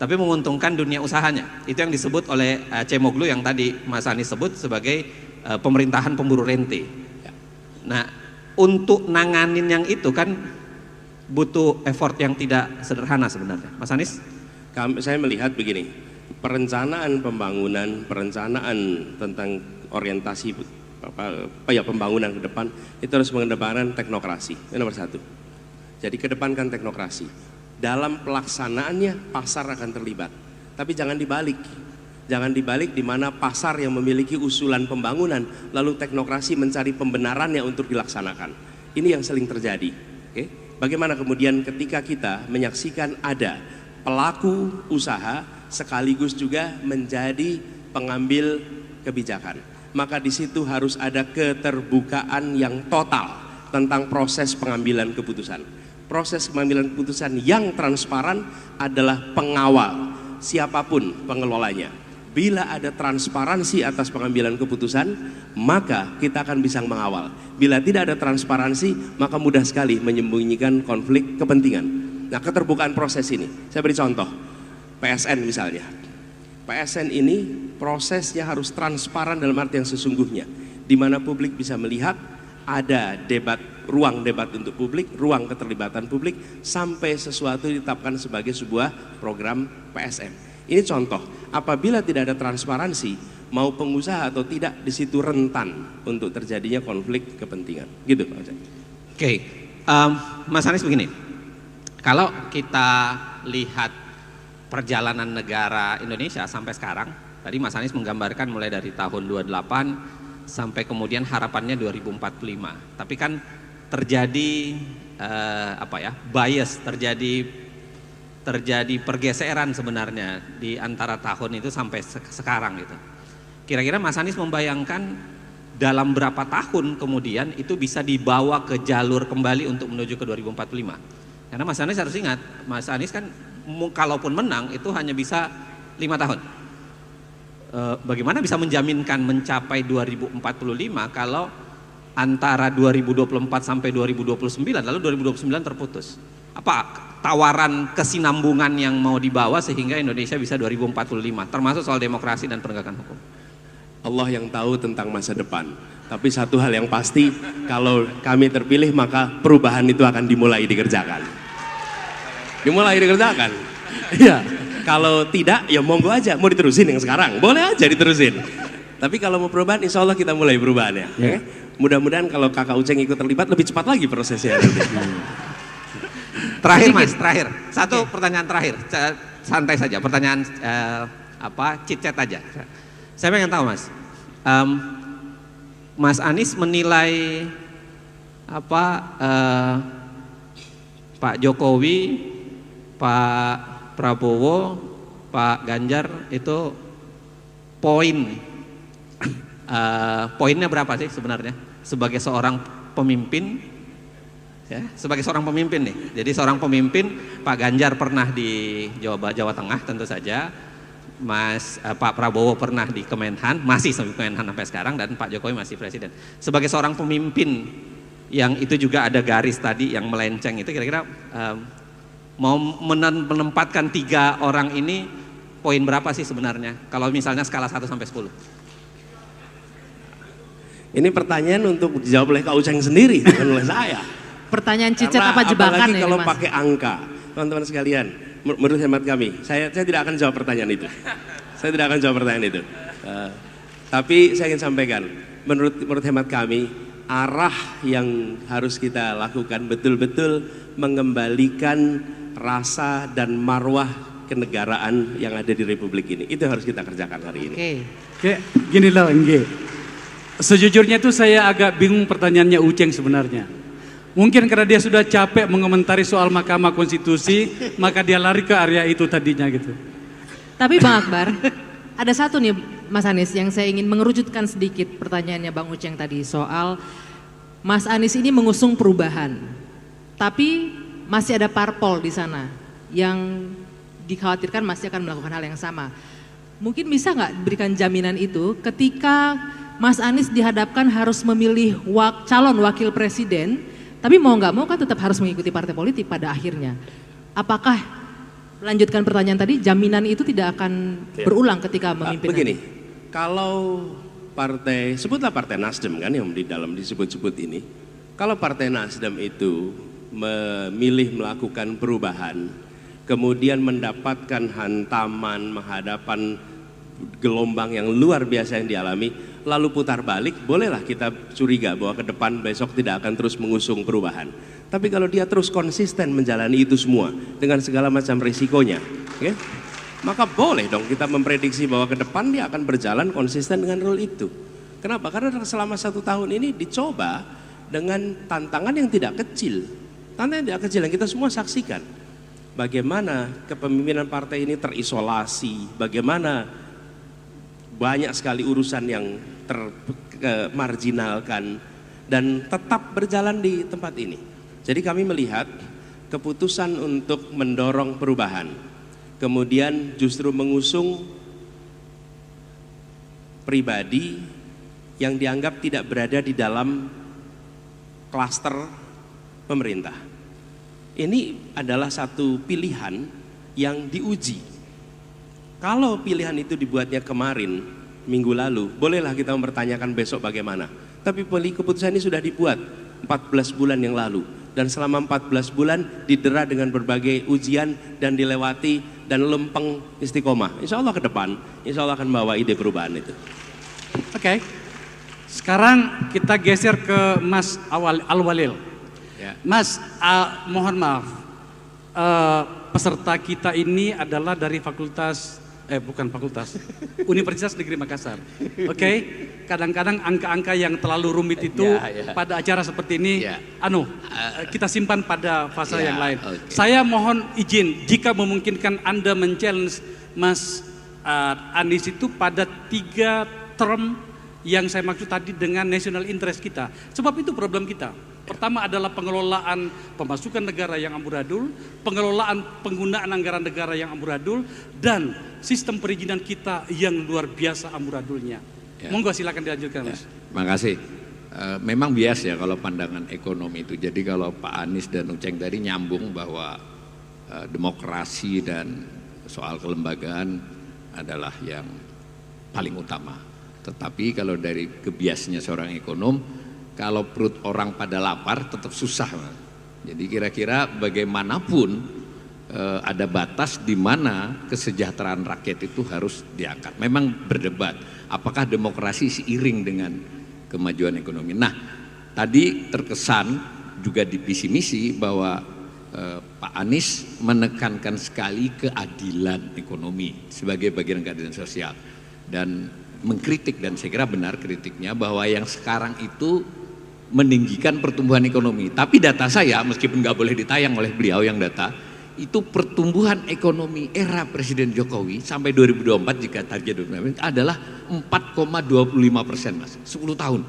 E: tapi menguntungkan dunia usahanya. Itu yang disebut oleh Cemoglu yang tadi Mas Anies sebut sebagai pemerintahan pemburu rente. Nah, untuk nanganin yang itu kan butuh effort yang tidak sederhana sebenarnya. Mas Anies?
B: Saya melihat begini, perencanaan pembangunan, perencanaan tentang orientasi pembangunan ke depan itu harus mengedepankan teknokrasi. Itu nomor satu. Jadi kedepankan teknokrasi. Dalam pelaksanaannya pasar akan terlibat, tapi jangan dibalik. Jangan dibalik di mana pasar yang memiliki usulan pembangunan, lalu teknokrasi mencari pembenarannya untuk dilaksanakan. Ini yang sering terjadi. Oke? Bagaimana kemudian ketika kita menyaksikan ada pelaku usaha sekaligus juga menjadi pengambil kebijakan, maka di situ harus ada keterbukaan yang total tentang proses pengambilan keputusan. Proses pengambilan keputusan yang transparan adalah pengawal siapapun pengelolanya. Bila ada transparansi atas pengambilan keputusan, maka kita akan bisa mengawal. Bila tidak ada transparansi, maka mudah sekali menyembunyikan konflik kepentingan. Nah, keterbukaan proses ini, saya beri contoh, PSN misalnya. PSN ini prosesnya harus transparan dalam arti yang sesungguhnya, di mana publik bisa melihat ada debat, ruang debat untuk publik, ruang keterlibatan publik, sampai sesuatu ditetapkan sebagai sebuah program PSN. Ini contoh, apabila tidak ada transparansi, mau pengusaha atau tidak, di situ rentan untuk terjadinya konflik kepentingan. Gitu Pak Uceng.
E: Oke, Mas Anies begini, kalau kita lihat perjalanan negara Indonesia sampai sekarang, tadi Mas Anies menggambarkan mulai dari tahun 28 sampai kemudian harapannya 2045. Tapi kan terjadi bias, terjadi pergeseran sebenarnya di antara tahun itu sampai sekarang gitu. Kira-kira Mas Anies membayangkan dalam berapa tahun kemudian itu bisa dibawa ke jalur kembali untuk menuju ke 2045? Karena Mas Anies harus ingat, Mas Anies kan kalaupun menang itu hanya bisa 5 tahun. Bagaimana bisa menjaminkan mencapai 2045 kalau antara 2024 sampai 2029 lalu 2029 terputus? Apa tawaran kesinambungan yang mau dibawa sehingga Indonesia bisa 2045, termasuk soal demokrasi dan penegakan hukum?
B: Allah yang tahu tentang masa depan. Tapi satu hal yang pasti, kalau kami terpilih maka perubahan itu akan dimulai dikerjakan. Dimulai dikerjakan. Iya. Kalau tidak, ya monggo aja, mau diterusin yang sekarang, boleh aja diterusin. Tapi kalau mau perubahan, insya Allah kita mulai perubahannya. Ya. Mudah-mudahan kalau Kakak Uceng ikut terlibat lebih cepat lagi prosesnya.
E: Terakhir Mas, terakhir. Satu pertanyaan terakhir. santai saja, pertanyaan chit-chat aja. Saya pengen tahu Mas, Mas Anies menilai Pak Jokowi, Pak Prabowo, Pak Ganjar itu poinnya berapa sih sebenarnya sebagai seorang pemimpin? Ya, sebagai seorang pemimpin nih. Jadi seorang pemimpin, Pak Ganjar pernah di Jawa Tengah tentu saja. Pak Prabowo pernah di Kemenhan, masih sampai Kemenhan sampai sekarang, dan Pak Jokowi masih presiden. Sebagai seorang pemimpin yang itu juga ada garis tadi yang melenceng itu, kira-kira mau menempatkan 3 orang ini poin berapa sih sebenarnya? Kalau misalnya skala 1 sampai 10.
B: Ini pertanyaan untuk dijawab oleh Kak Uceng sendiri, bukan oleh saya.
C: Pertanyaan cicet apa jebakan
B: apalagi
C: ini
B: kalau
C: Mas?
B: pakai angka, teman-teman sekalian, menurut hemat kami, saya tidak akan jawab pertanyaan itu. Saya tidak akan jawab pertanyaan itu. Tapi saya ingin sampaikan, menurut hemat kami, arah yang harus kita lakukan betul-betul mengembalikan rasa dan marwah kenegaraan yang ada di Republik ini. Itu yang harus kita kerjakan hari ini.
D: Oke, gini loh, sejujurnya tuh saya agak bingung pertanyaannya Uceng sebenarnya. Mungkin karena dia sudah capek mengomentari soal Mahkamah Konstitusi, maka dia lari ke area itu tadinya gitu.
C: Tapi Bang Akbar, ada satu nih Mas Anies yang saya ingin mengerucutkan sedikit pertanyaannya Bang Uceng tadi soal Mas Anies ini mengusung perubahan, tapi masih ada parpol di sana yang dikhawatirkan masih akan melakukan hal yang sama. Mungkin bisa nggak berikan jaminan itu ketika Mas Anies dihadapkan harus memilih calon wakil presiden, tapi mau nggak mau kan tetap harus mengikuti partai politik pada akhirnya. Apakah, melanjutkan pertanyaan tadi, jaminan itu tidak akan berulang ketika memimpin?
B: Begini, kalau partai, sebutlah partai Nasdem kan yang di dalam disebut-sebut ini, kalau partai Nasdem itu memilih melakukan perubahan, kemudian mendapatkan hantaman, menghadapan gelombang yang luar biasa yang dialami, lalu putar balik, bolehlah kita curiga bahwa ke depan besok tidak akan terus mengusung perubahan. Tapi kalau dia terus konsisten menjalani itu semua dengan segala macam risikonya, okay, maka boleh dong kita memprediksi bahwa ke depan dia akan berjalan konsisten dengan role itu. Kenapa? Karena selama 1 tahun ini dicoba dengan tantangan yang tidak kecil. Tantangan yang tidak kecil yang kita semua saksikan. Bagaimana kepemimpinan partai ini terisolasi, bagaimana banyak sekali urusan yang termarginalkan dan tetap berjalan di tempat ini. Jadi kami melihat keputusan untuk mendorong perubahan, kemudian justru mengusung pribadi yang dianggap tidak berada di dalam klaster pemerintah. Ini adalah satu pilihan yang diuji. Kalau pilihan itu dibuatnya kemarin, minggu lalu, bolehlah kita mempertanyakan besok bagaimana. Tapi keputusan ini sudah dibuat 14 bulan yang lalu. Dan selama 14 bulan didera dengan berbagai ujian dan dilewati dan lempeng istiqomah. Insya Allah ke depan, insya Allah akan membawa ide perubahan itu.
D: Oke. Sekarang kita geser ke Mas Al-Walil.
B: Ya.
D: Mas, mohon maaf, peserta kita ini adalah dari Universitas Negeri Makassar. Oke, kadang-kadang angka-angka yang terlalu rumit itu pada acara seperti ini, kita simpan pada fase yang lain.
B: Okay.
D: Saya mohon izin jika memungkinkan Anda men-challenge Mas Anies itu pada 3 term yang saya maksud tadi dengan national interest kita. Sebab itu problem kita. Pertama adalah pengelolaan pemasukan negara yang amburadul, pengelolaan penggunaan anggaran negara yang amburadul, dan sistem perizinan kita yang luar biasa amburadulnya.
F: Ya.
D: Monggo silakan dilanjutkan, Mas.
F: Makasih. Memang bias ya kalau pandangan ekonomi itu. Jadi kalau Pak Anies dan Uceng tadi nyambung bahwa demokrasi dan soal kelembagaan adalah yang paling utama. Tetapi kalau dari kebiasnya seorang ekonom, kalau perut orang pada lapar tetap susah. Jadi kira-kira bagaimanapun ada batas di mana kesejahteraan rakyat itu harus diangkat. Memang berdebat apakah demokrasi seiring dengan kemajuan ekonomi. Nah, tadi terkesan juga di visi misi bahwa Pak Anies menekankan sekali keadilan ekonomi sebagai bagian keadilan sosial dan mengkritik, dan saya kira benar kritiknya bahwa yang sekarang itu meninggikan pertumbuhan ekonomi. Tapi data saya, meskipun nggak boleh ditayang oleh beliau yang data, itu pertumbuhan ekonomi era Presiden Jokowi sampai 2024 jika target 2024 adalah 4,25%, Mas, 10 tahun.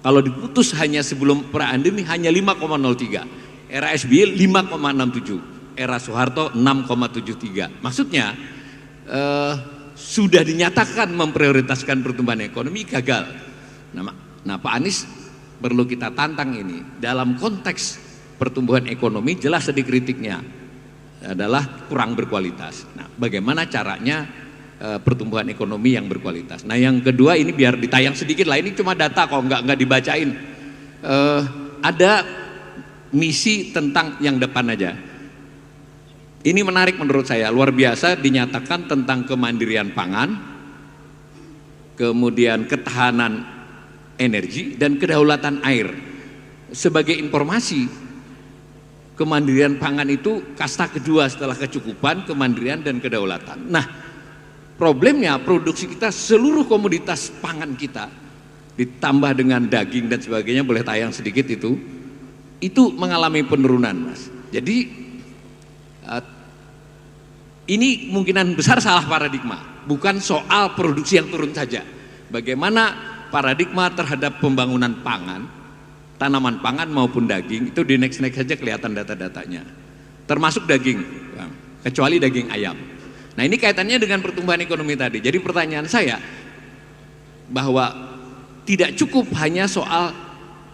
F: Kalau diputus hanya sebelum pandemi hanya 5,03. Era SBY 5,67, era Soeharto 6,73. Maksudnya sudah dinyatakan memprioritaskan pertumbuhan ekonomi, gagal. Nah Pak Anies perlu kita tantang ini dalam konteks pertumbuhan ekonomi. Jelas tadi kritiknya adalah kurang berkualitas. Nah, bagaimana caranya pertumbuhan ekonomi yang berkualitas? Nah, yang kedua ini biar ditayang sedikit lah. Ini cuma data kok, nggak dibacain. Ada misi tentang yang depan aja. Ini menarik menurut saya, luar biasa, dinyatakan tentang kemandirian pangan, kemudian ketahanan energi dan kedaulatan air. Sebagai informasi, kemandirian pangan itu kasta kedua setelah kecukupan, kemandirian dan kedaulatan. Nah, problemnya produksi kita, seluruh komoditas pangan kita ditambah dengan daging dan sebagainya, boleh tayang sedikit itu mengalami penurunan, Mas. Jadi ini kemungkinan besar salah paradigma, bukan soal produksi yang turun saja. Bagaimana paradigma terhadap pembangunan pangan, tanaman pangan maupun daging, itu di next saja kelihatan data-datanya. Termasuk daging, kecuali daging ayam. Nah, ini kaitannya dengan pertumbuhan ekonomi tadi. Jadi pertanyaan saya bahwa tidak cukup hanya soal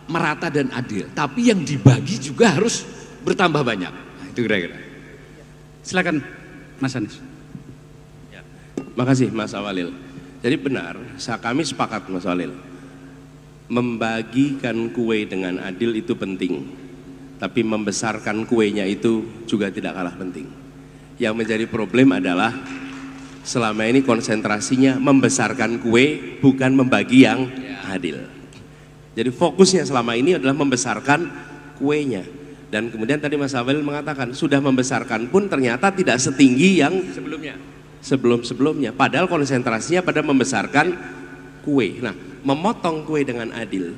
F: merata dan adil, tapi yang dibagi juga harus bertambah banyak. Nah, itu kira-kira.
D: Silakan Mas Anies.
B: Ya, makasih Mas Awalil. Jadi benar, kami sepakat Mas Awalil. Membagikan kue dengan adil itu penting, tapi membesarkan kuenya itu juga tidak kalah penting. Yang menjadi problem adalah selama ini konsentrasinya membesarkan kue, bukan membagi yang adil. Jadi fokusnya selama ini adalah membesarkan kuenya. Dan kemudian tadi Mas Awalil mengatakan sudah membesarkan pun ternyata tidak setinggi yang sebelumnya. Padahal konsentrasinya pada membesarkan kue. Nah, memotong kue dengan adil,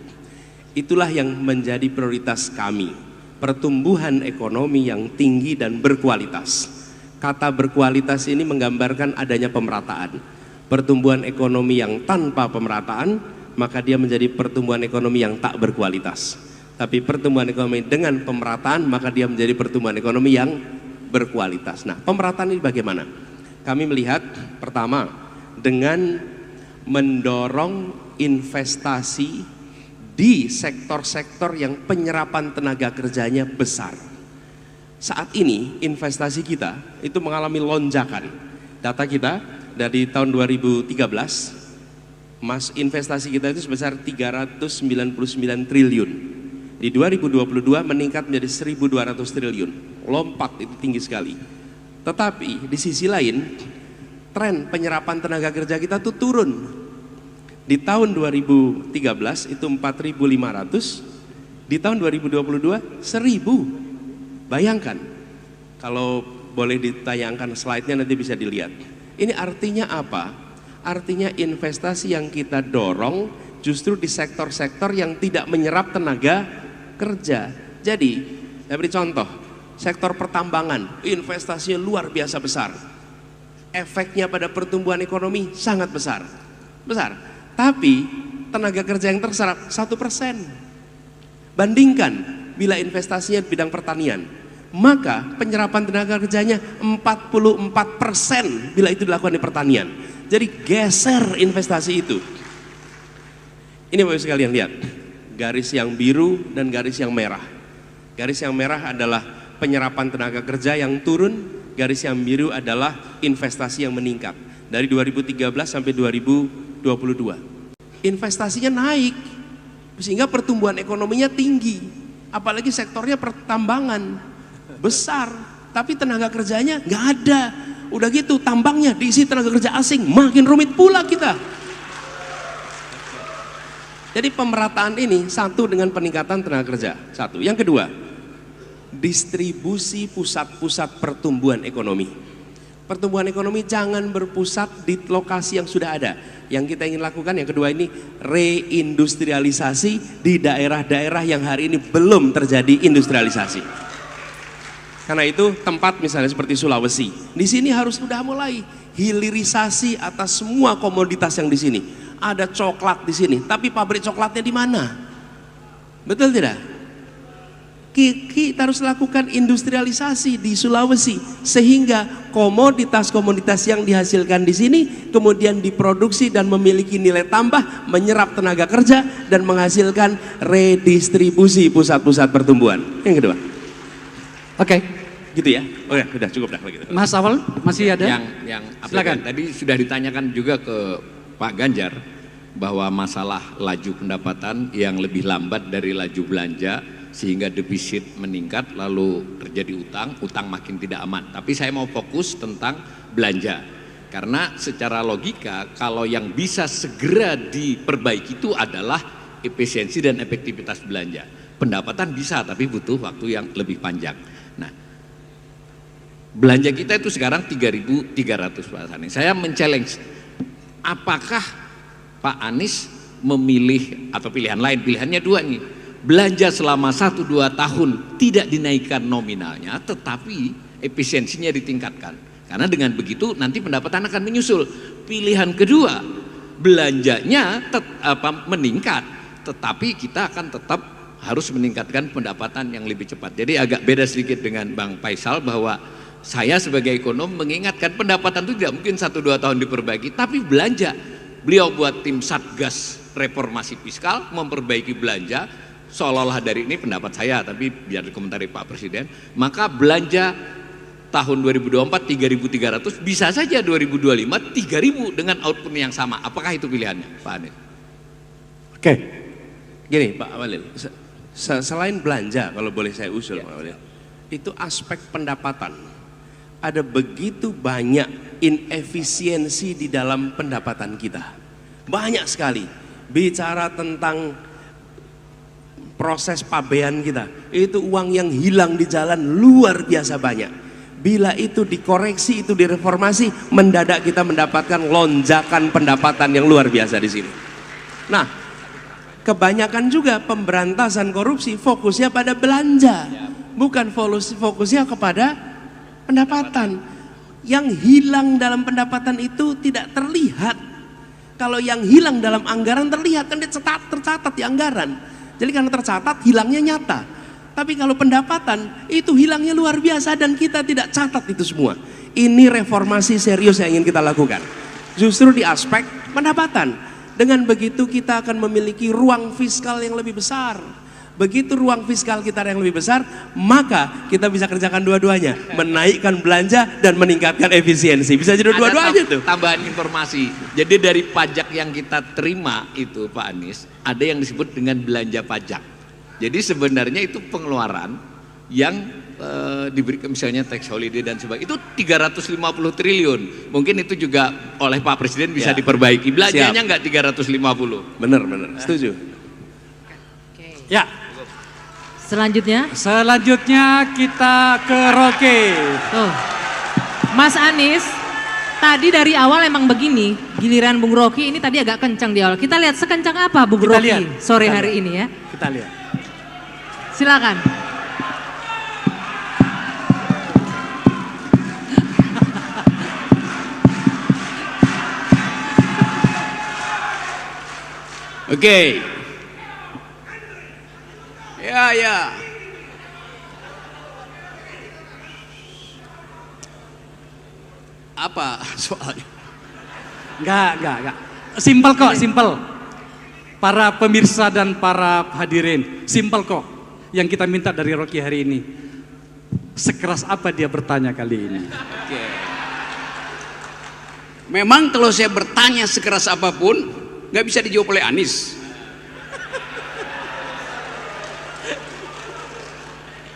B: itulah yang menjadi prioritas kami. Pertumbuhan ekonomi yang tinggi dan berkualitas. Kata berkualitas ini menggambarkan adanya pemerataan. Pertumbuhan ekonomi yang tanpa pemerataan, maka dia menjadi pertumbuhan ekonomi yang tak berkualitas. Tapi pertumbuhan ekonomi dengan pemerataan, maka dia menjadi pertumbuhan ekonomi yang berkualitas. Nah, pemerataan ini bagaimana? Kami melihat pertama dengan mendorong investasi di sektor-sektor yang penyerapan tenaga kerjanya besar. Saat ini investasi kita itu mengalami lonjakan. Data kita dari tahun 2013, investasi kita itu sebesar 399 triliun. Di 2022 meningkat menjadi 1.200 triliun. Lompat, itu tinggi sekali. Tetapi di sisi lain, tren penyerapan tenaga kerja kita tuh turun. Di tahun 2013 itu 4.500, di tahun 2022 1.000. Bayangkan, kalau boleh ditayangkan slide-nya nanti bisa dilihat. Ini artinya apa? Artinya investasi yang kita dorong justru di sektor-sektor yang tidak menyerap tenaga kerja. Jadi, saya beri contoh, sektor pertambangan, investasinya luar biasa besar. Efeknya pada pertumbuhan ekonomi sangat besar. Tapi tenaga kerja yang terserap 1%. Bandingkan bila investasinya di bidang pertanian, maka penyerapan tenaga kerjanya 44% bila itu dilakukan di pertanian. Jadi geser investasi itu. Ini Bapak sekalian lihat, garis yang biru dan garis yang merah. Garis yang merah adalah penyerapan tenaga kerja yang turun, garis yang biru adalah investasi yang meningkat. Dari 2013 sampai 2022. Investasinya naik, sehingga pertumbuhan ekonominya tinggi. Apalagi sektornya pertambangan, besar, tapi tenaga kerjanya nggak ada. Udah gitu tambangnya diisi tenaga kerja asing, makin rumit pula kita. Jadi pemerataan ini satu dengan peningkatan tenaga kerja, satu. Yang kedua, distribusi pusat-pusat pertumbuhan ekonomi. Pertumbuhan ekonomi jangan berpusat di lokasi yang sudah ada. Yang kita ingin lakukan yang kedua ini reindustrialisasi di daerah-daerah yang hari ini belum terjadi industrialisasi. Karena itu tempat misalnya seperti Sulawesi, di sini harus sudah mulai hilirisasi atas semua komoditas yang di sini. Ada coklat di sini, tapi pabrik coklatnya di mana? Betul tidak? Kita harus lakukan industrialisasi di Sulawesi sehingga komoditas-komoditas yang dihasilkan di sini kemudian diproduksi dan memiliki nilai tambah, menyerap tenaga kerja dan menghasilkan redistribusi pusat-pusat pertumbuhan. Yang kedua.
D: Oke.
B: Gitu ya. Oh ya, sudah cukup dah kalau gitu.
D: Mas Awal masih ada?
F: Yang
D: Silakan.
F: tadi sudah ditanyakan juga ke Pak Ganjar bahwa masalah laju pendapatan yang lebih lambat dari laju belanja sehingga defisit meningkat lalu terjadi utang makin tidak aman. Tapi saya mau fokus tentang belanja. Karena secara logika kalau yang bisa segera diperbaiki itu adalah efisiensi dan efektivitas belanja. Pendapatan bisa tapi butuh waktu yang lebih panjang. Nah, belanja kita itu sekarang 3.300 Pak Anies. Saya men-challenge, apakah Pak Anies memilih atau pilihan lain? Pilihannya dua nih, belanja selama 1-2 tahun tidak dinaikkan nominalnya tetapi efisiensinya ditingkatkan. Karena dengan begitu nanti pendapatan akan menyusul. Pilihan kedua, belanjanya meningkat tetapi kita akan tetap harus meningkatkan pendapatan yang lebih cepat. Jadi agak beda sedikit dengan Bang Faisal bahwa saya sebagai ekonom mengingatkan pendapatan itu tidak mungkin 1-2 tahun diperbaiki, tapi belanja. Beliau buat tim Satgas Reformasi Fiskal memperbaiki belanja, seolah-olah dari ini pendapat saya, tapi biar dikomentari Pak Presiden, maka belanja tahun 2024 3.300 bisa saja 2025 3.000 dengan output yang sama. Apakah itu pilihannya Pak Anies?
D: Oke.
B: Gini Pak Walil, selain belanja kalau boleh saya usul Pak Walil, itu aspek pendapatan. Ada begitu banyak inefisiensi di dalam pendapatan kita. Banyak sekali. Bicara tentang proses pabean kita, itu uang yang hilang di jalan luar biasa banyak. Bila itu dikoreksi, itu direformasi, mendadak kita mendapatkan lonjakan pendapatan yang luar biasa di sini. Nah, kebanyakan juga pemberantasan korupsi fokusnya pada belanja, bukan fokusnya kepada pendapatan. Yang hilang dalam pendapatan itu tidak terlihat. Kalau yang hilang dalam anggaran terlihat, kan tercatat di anggaran. Jadi karena tercatat, hilangnya nyata. Tapi kalau pendapatan itu hilangnya luar biasa dan kita tidak catat itu semua. Ini reformasi serius yang ingin kita lakukan. Justru di aspek pendapatan. Dengan begitu kita akan memiliki ruang fiskal yang lebih besar. Begitu ruang fiskal kita yang lebih besar, maka kita bisa kerjakan dua-duanya, menaikkan belanja dan meningkatkan efisiensi. Bisa jadi dua-duanya tuh.
F: Tambahan informasi. Jadi dari pajak yang kita terima itu Pak Anies, ada yang disebut dengan belanja pajak. Jadi sebenarnya itu pengeluaran yang diberikan misalnya tax holiday dan sebagainya. Itu 350 triliun. Mungkin itu juga oleh Pak Presiden bisa diperbaiki. Belanjanya enggak 350.
B: Benar, setuju.
D: Ya.
C: Selanjutnya
D: kita ke Roke.
C: tuh, Mas Anies tadi dari awal emang begini, giliran Bung Rocky ini tadi agak kencang di awal. Kita lihat sekencang apa Bung Rocky sore hari ini ya.
D: Kita lihat.
C: Silakan.
B: Oke. Ya. Apa soalnya?
D: Enggak. Simpel kok, simpel. Para pemirsa dan para hadirin, simpel kok. Yang kita minta dari Rocky hari ini. Sekeras apa dia bertanya kali ini?
A: Oke. Memang kalau saya bertanya sekeras apapun, nggak bisa dijawab oleh Anies.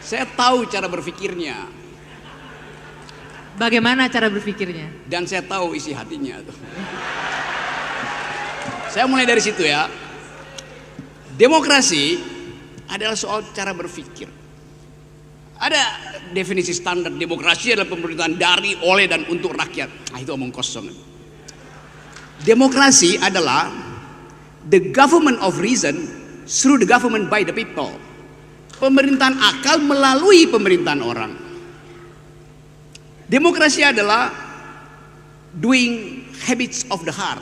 A: Saya tahu cara berpikirnya.
C: Bagaimana cara berpikirnya?
A: Dan saya tahu isi hatinya tuh. Saya mulai dari situ ya. Demokrasi adalah soal cara berpikir. Ada definisi standar demokrasi adalah pemerintahan dari, oleh, dan untuk rakyat. Nah, itu omong kosong. Demokrasi adalah the government of reason through the government by the people. Pemerintahan akal melalui pemerintahan orang. Demokrasi adalah doing habits of the heart,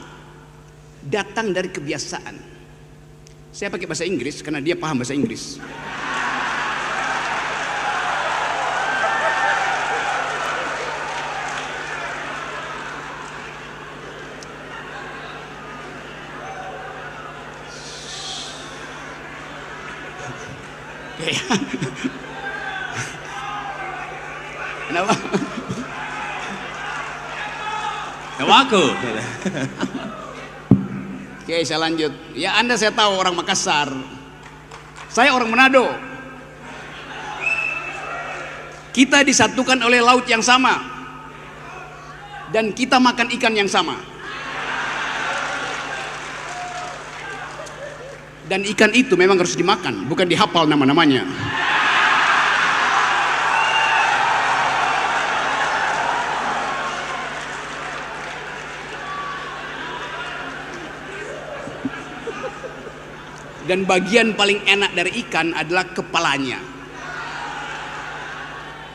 A: datang dari kebiasaan. Saya pakai bahasa Inggris karena dia paham bahasa Inggris. Kenapa?
E: Aku.
A: Oke, saya lanjut. Ya, Anda saya tahu orang Makassar. Saya orang Manado. Kita disatukan oleh laut yang sama. Dan kita makan ikan yang sama. Dan ikan itu memang harus dimakan, bukan dihafal nama-namanya. Dan bagian paling enak dari ikan adalah kepalanya.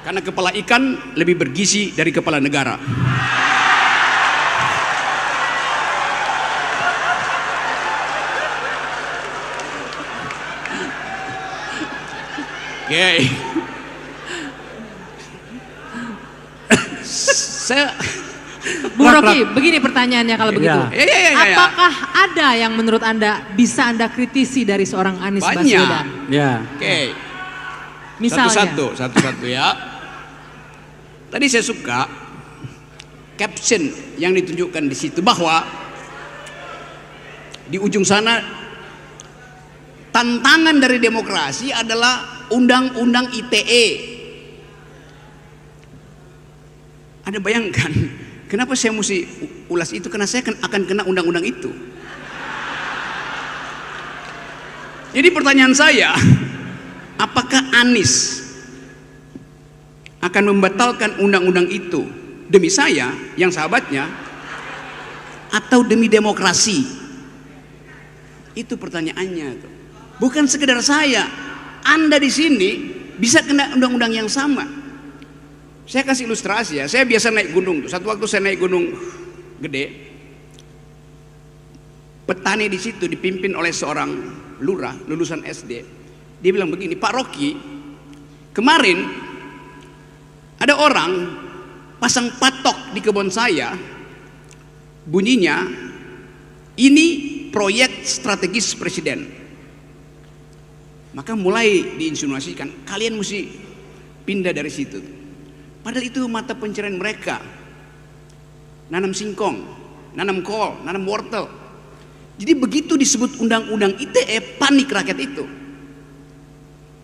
A: Karena kepala ikan lebih bergizi dari kepala negara. Oke. Saya
C: Bung Rocky, begini pertanyaannya kalau begitu.
A: Ya.
C: Apakah ada yang menurut Anda bisa Anda kritisi dari seorang Anies Baswedan?
D: Ya.
A: Oke.
C: Misalnya.
A: Satu-satu ya. Tadi saya suka caption yang ditunjukkan di situ bahwa di ujung sana tantangan dari demokrasi adalah undang-undang ITE. Anda bayangkan kenapa saya mesti ulas itu? Karena saya akan kena undang-undang itu. Jadi pertanyaan saya, apakah Anies akan membatalkan undang-undang itu demi saya yang sahabatnya atau demi demokrasi? Itu pertanyaannya. Bukan sekedar saya, Anda di sini bisa kena undang-undang yang sama. Saya kasih ilustrasi ya. Saya biasa naik gunung tuh. Satu waktu saya naik gunung gede. Petani di situ dipimpin oleh seorang lurah lulusan SD. Dia bilang begini, Pak Rocky, kemarin ada orang pasang patok di kebun saya. Bunyinya, ini proyek strategis presiden. Maka mulai diinsinuasikan, kalian mesti pindah dari situ. Padahal itu mata pencarian mereka. Nanam singkong, nanam kol, nanam wortel. Jadi begitu disebut undang-undang ITE, panik rakyat itu.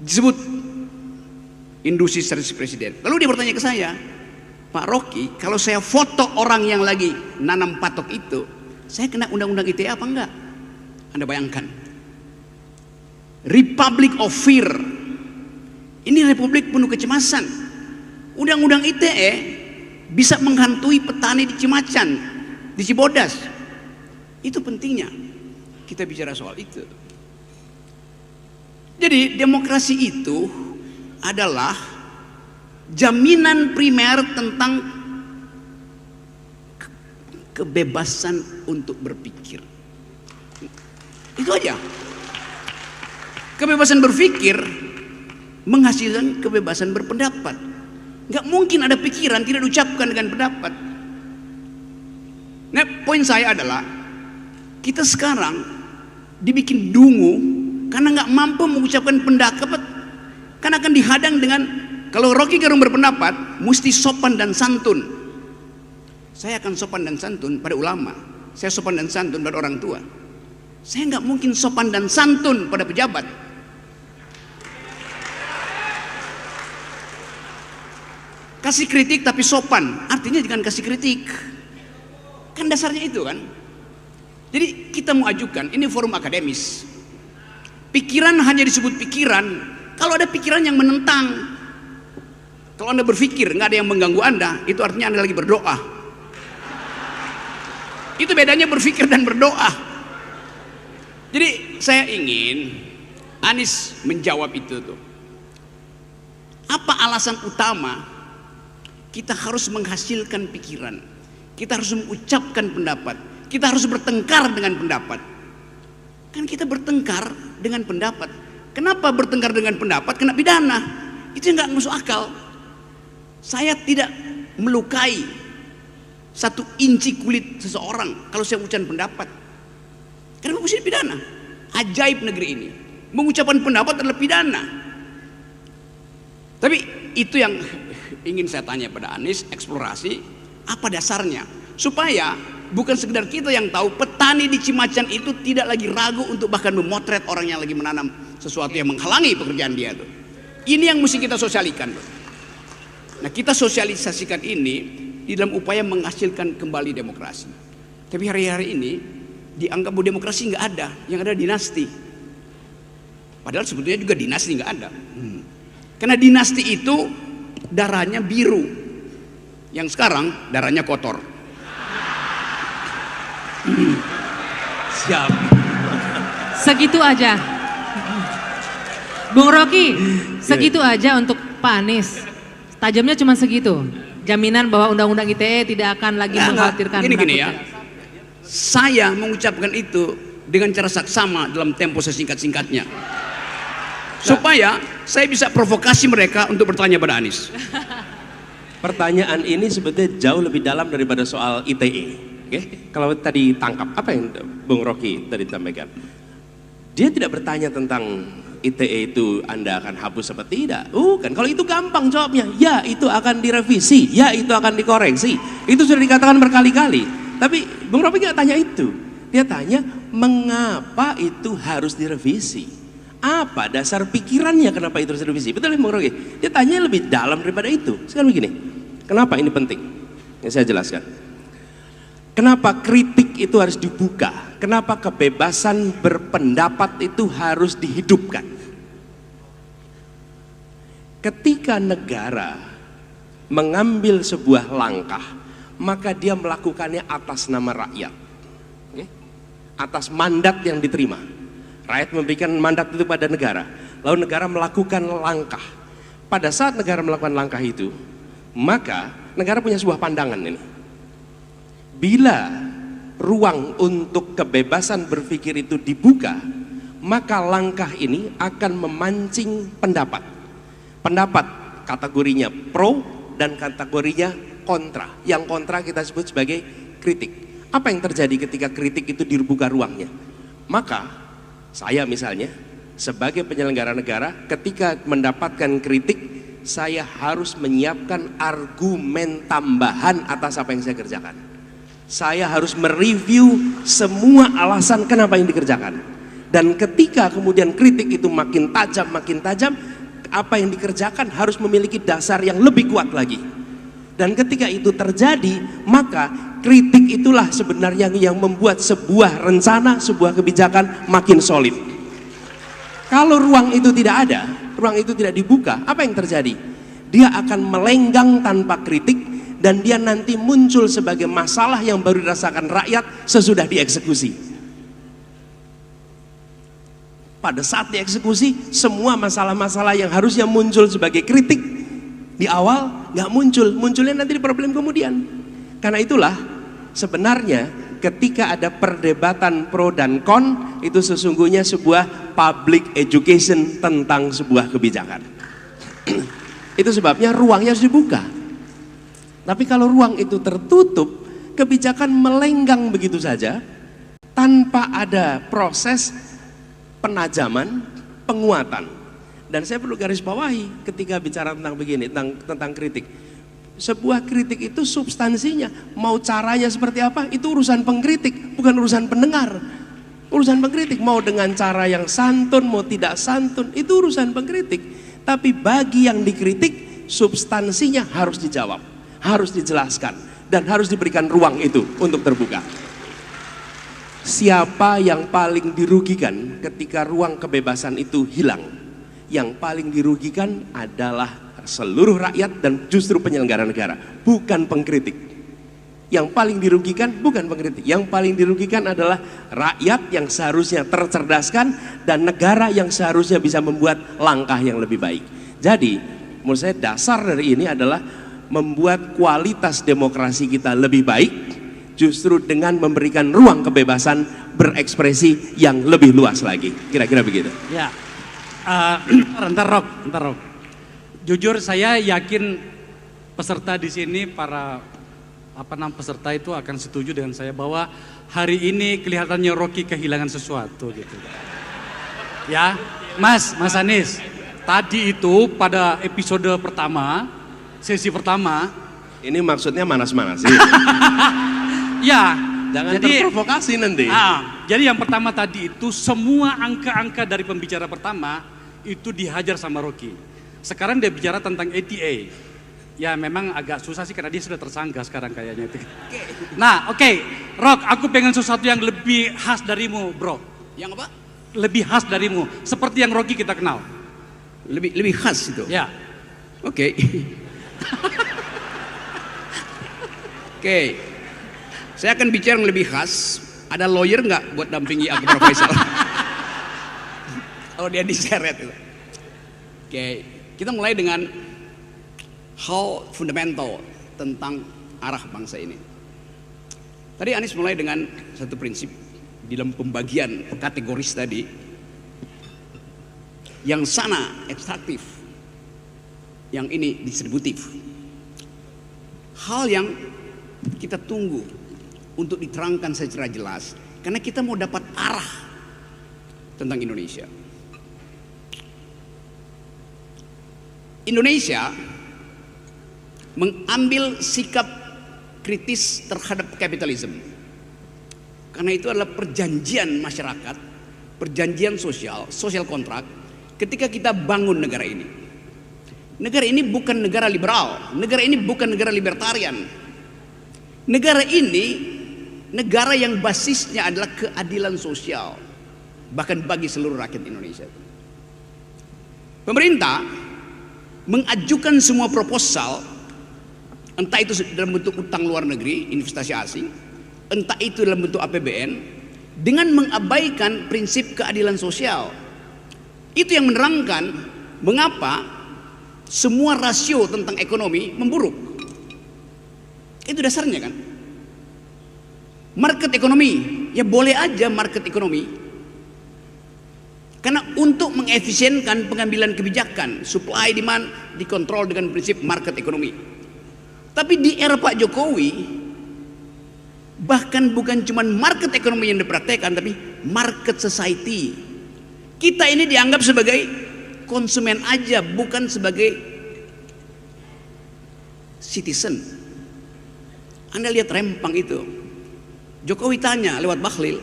A: Disebut industri strategis presiden. Lalu dia bertanya ke saya, Pak Rocky, kalau saya foto orang yang lagi nanam patok itu, saya kena undang-undang ITE apa enggak? Anda bayangkan. Republic of Fear. Ini republik penuh kecemasan. Undang-undang ITE bisa menghantui petani di Cimacan, di Cibodas. Itu pentingnya kita bicara soal itu. Jadi demokrasi itu adalah jaminan primer tentang kebebasan untuk berpikir. Itu aja. Kebebasan berpikir menghasilkan kebebasan berpendapat. Nggak mungkin ada pikiran tidak diucapkan dengan pendapat. Nah, poin saya adalah kita sekarang dibikin dungu karena nggak mampu mengucapkan pendapat, karena akan dihadang dengan kalau Rocky Gerung berpendapat mesti sopan dan santun. Saya akan sopan dan santun pada ulama. Saya sopan dan santun pada orang tua. Saya nggak mungkin sopan dan santun pada pejabat. Kasih kritik tapi sopan, artinya jangan kasih kritik. Kan dasarnya itu kan. Jadi kita mau ajukan, ini forum akademis. Pikiran hanya disebut pikiran kalau ada pikiran yang menentang. Kalau Anda berpikir nggak ada yang mengganggu Anda, itu artinya Anda lagi berdoa. Itu bedanya berpikir dan berdoa. Jadi saya ingin Anies menjawab itu tuh. Apa alasan utama kita harus menghasilkan pikiran, kita harus mengucapkan pendapat, kita harus bertengkar dengan pendapat? Kan kita bertengkar dengan pendapat. Kenapa bertengkar dengan pendapat? Kena pidana. Itu nggak masuk akal. Saya tidak melukai 1 inci kulit seseorang kalau saya mengucapkan pendapat. Karena mesti pidana. Ajaib negeri ini. Mengucapkan pendapat adalah pidana. Tapi itu yang ingin saya tanya pada Anies, eksplorasi apa dasarnya, supaya bukan sekedar kita yang tahu, petani di Cimacan itu tidak lagi ragu untuk bahkan memotret orang yang lagi menanam sesuatu yang menghalangi pekerjaan dia tuh. Ini yang mesti kita sosialisasikan. Nah, kita sosialisasikan ini di dalam upaya menghasilkan kembali demokrasi. Tapi hari-hari ini dianggap bahwa demokrasi nggak ada, yang ada dinasti. Padahal sebetulnya juga dinasti nggak ada. Karena dinasti itu darahnya biru, yang sekarang darahnya kotor.
B: Siap.
C: Segitu aja. Bung Rocky, segitu aja untuk Pak Anies. Tajamnya cuma segitu. Jaminan bahwa undang-undang ITE tidak akan lagi mengkhawatirkan.
A: Gini ya. Saya mengucapkan itu dengan cara saksama dalam tempo sesingkat-singkatnya. Supaya saya bisa provokasi mereka untuk bertanya pada Anies.
B: Pertanyaan ini sebetulnya jauh lebih dalam daripada soal ITE. Oke? Kalau tadi tangkap apa yang Bung Rocky tadi sampaikan, dia tidak bertanya tentang ITE itu Anda akan hapus apa tidak. Kan kalau itu gampang jawabnya, ya itu akan direvisi, ya itu akan dikoreksi. Itu sudah dikatakan berkali-kali. Tapi Bung Rocky nggak tanya itu. Dia tanya mengapa itu harus direvisi. Apa dasar pikirannya kenapa itu harus direvisi? Betul ya Bung Rocky? Dia tanya lebih dalam daripada itu. Sekarang begini, kenapa ini penting? Yang saya jelaskan. Kenapa kritik itu harus dibuka? Kenapa kebebasan berpendapat itu harus dihidupkan? Ketika negara mengambil sebuah langkah, maka dia melakukannya atas nama rakyat, atas mandat yang diterima. Rakyat memberikan mandat itu pada negara, lalu negara melakukan langkah. Pada saat negara melakukan langkah itu, maka negara punya sebuah pandangan ini. Bila ruang untuk kebebasan berpikir itu dibuka, maka langkah ini akan memancing pendapat. Pendapat kategorinya pro dan kategorinya kontra. Yang kontra kita sebut sebagai kritik. Apa yang terjadi ketika kritik itu dibuka ruangnya? Maka saya misalnya sebagai penyelenggara negara, ketika mendapatkan kritik, saya harus menyiapkan argumen tambahan atas apa yang saya kerjakan. Saya harus mereview semua alasan kenapa yang dikerjakan. Dan ketika kemudian kritik itu makin tajam, apa yang dikerjakan harus memiliki dasar yang lebih kuat lagi. Dan ketika itu terjadi, maka kritik itulah sebenarnya yang membuat sebuah rencana, sebuah kebijakan makin solid. Kalau ruang itu tidak ada, ruang itu tidak dibuka, apa yang terjadi? Dia akan melenggang tanpa kritik, dan dia nanti muncul sebagai masalah yang baru dirasakan rakyat sesudah dieksekusi. Pada saat dieksekusi, semua masalah-masalah yang harusnya muncul sebagai kritik di awal nggak muncul, munculnya nanti di problem kemudian. Karena itulah sebenarnya ketika ada perdebatan pro dan kon, itu sesungguhnya sebuah public education tentang sebuah kebijakan. Itu sebabnya ruangnya harus dibuka. Tapi kalau ruang itu tertutup, kebijakan melenggang begitu saja tanpa ada proses penajaman, penguatan. Dan saya perlu garis bawahi ketika bicara tentang begini, tentang kritik. Sebuah kritik itu substansinya, mau caranya seperti apa, itu urusan pengkritik, bukan urusan pendengar. Urusan pengkritik, mau dengan cara yang santun, mau tidak santun, itu urusan pengkritik. Tapi bagi yang dikritik, substansinya harus dijawab, harus dijelaskan, dan harus diberikan ruang itu untuk terbuka. Siapa yang paling dirugikan ketika ruang kebebasan itu hilang? Yang paling dirugikan adalah seluruh rakyat dan justru penyelenggara negara, bukan pengkritik. Yang paling dirugikan bukan pengkritik, yang paling dirugikan adalah rakyat yang seharusnya tercerdaskan dan negara yang seharusnya bisa membuat langkah yang lebih baik. Jadi menurut saya dasar dari ini adalah membuat kualitas demokrasi kita lebih baik justru dengan memberikan ruang kebebasan berekspresi yang lebih luas lagi. Kira-kira begitu.
D: Ya, entar Rok. Jujur saya yakin peserta di sini, para peserta itu akan setuju dengan saya bahwa hari ini kelihatannya Rocky kehilangan sesuatu gitu. Ya, Mas Anies, tadi itu pada episode pertama, sesi pertama,
B: ini maksudnya manas-manasin.
D: ya,
B: Jangan terprovokasi nanti.
D: Jadi yang pertama tadi itu semua angka-angka dari pembicara pertama itu dihajar sama Rocky. Sekarang dia bicara tentang ATA. Ya memang agak susah sih karena dia sudah tersangka sekarang kayaknya. Nah oke, Rock, aku pengen sesuatu yang lebih khas darimu, bro.
A: Yang apa?
D: Lebih khas darimu, seperti yang Rocky kita kenal.
A: Lebih khas itu.
D: Ya.
A: Oke. Oke. Saya akan bicara yang lebih khas. Ada lawyer nggak buat dampingi Akbar Faisal? Kalau dia diseret itu. Oke. Kita mulai dengan hal fundamental tentang arah bangsa ini. Tadi Anies mulai dengan satu prinsip di dalam pembagian kategoris tadi. Yang sana ekstraktif, yang ini distributif. Hal yang kita tunggu untuk diterangkan secara jelas, karena kita mau dapat arah tentang Indonesia. Indonesia mengambil sikap kritis terhadap kapitalisme, karena itu adalah perjanjian masyarakat, perjanjian social contract. Ketika kita bangun negara ini, negara ini bukan negara liberal, negara ini bukan negara libertarian, negara ini negara yang basisnya adalah keadilan sosial, bahkan bagi seluruh rakyat Indonesia. Pemerintah mengajukan semua proposal, entah itu dalam bentuk utang luar negeri, investasi asing, entah itu dalam bentuk APBN, dengan mengabaikan prinsip keadilan sosial. Itu yang menerangkan mengapa semua rasio tentang ekonomi memburuk. Itu dasarnya kan. Market ekonomi, ya boleh aja market ekonomi, karena untuk mengefisienkan pengambilan kebijakan, supply demand dikontrol dengan prinsip market ekonomi. Tapi di era Pak Jokowi, bahkan bukan cuma market ekonomi yang dipraktekkan, tapi market society. Kita ini dianggap sebagai konsumen aja, bukan sebagai citizen. Anda lihat Rempang itu, Jokowi tanya lewat Bahlil,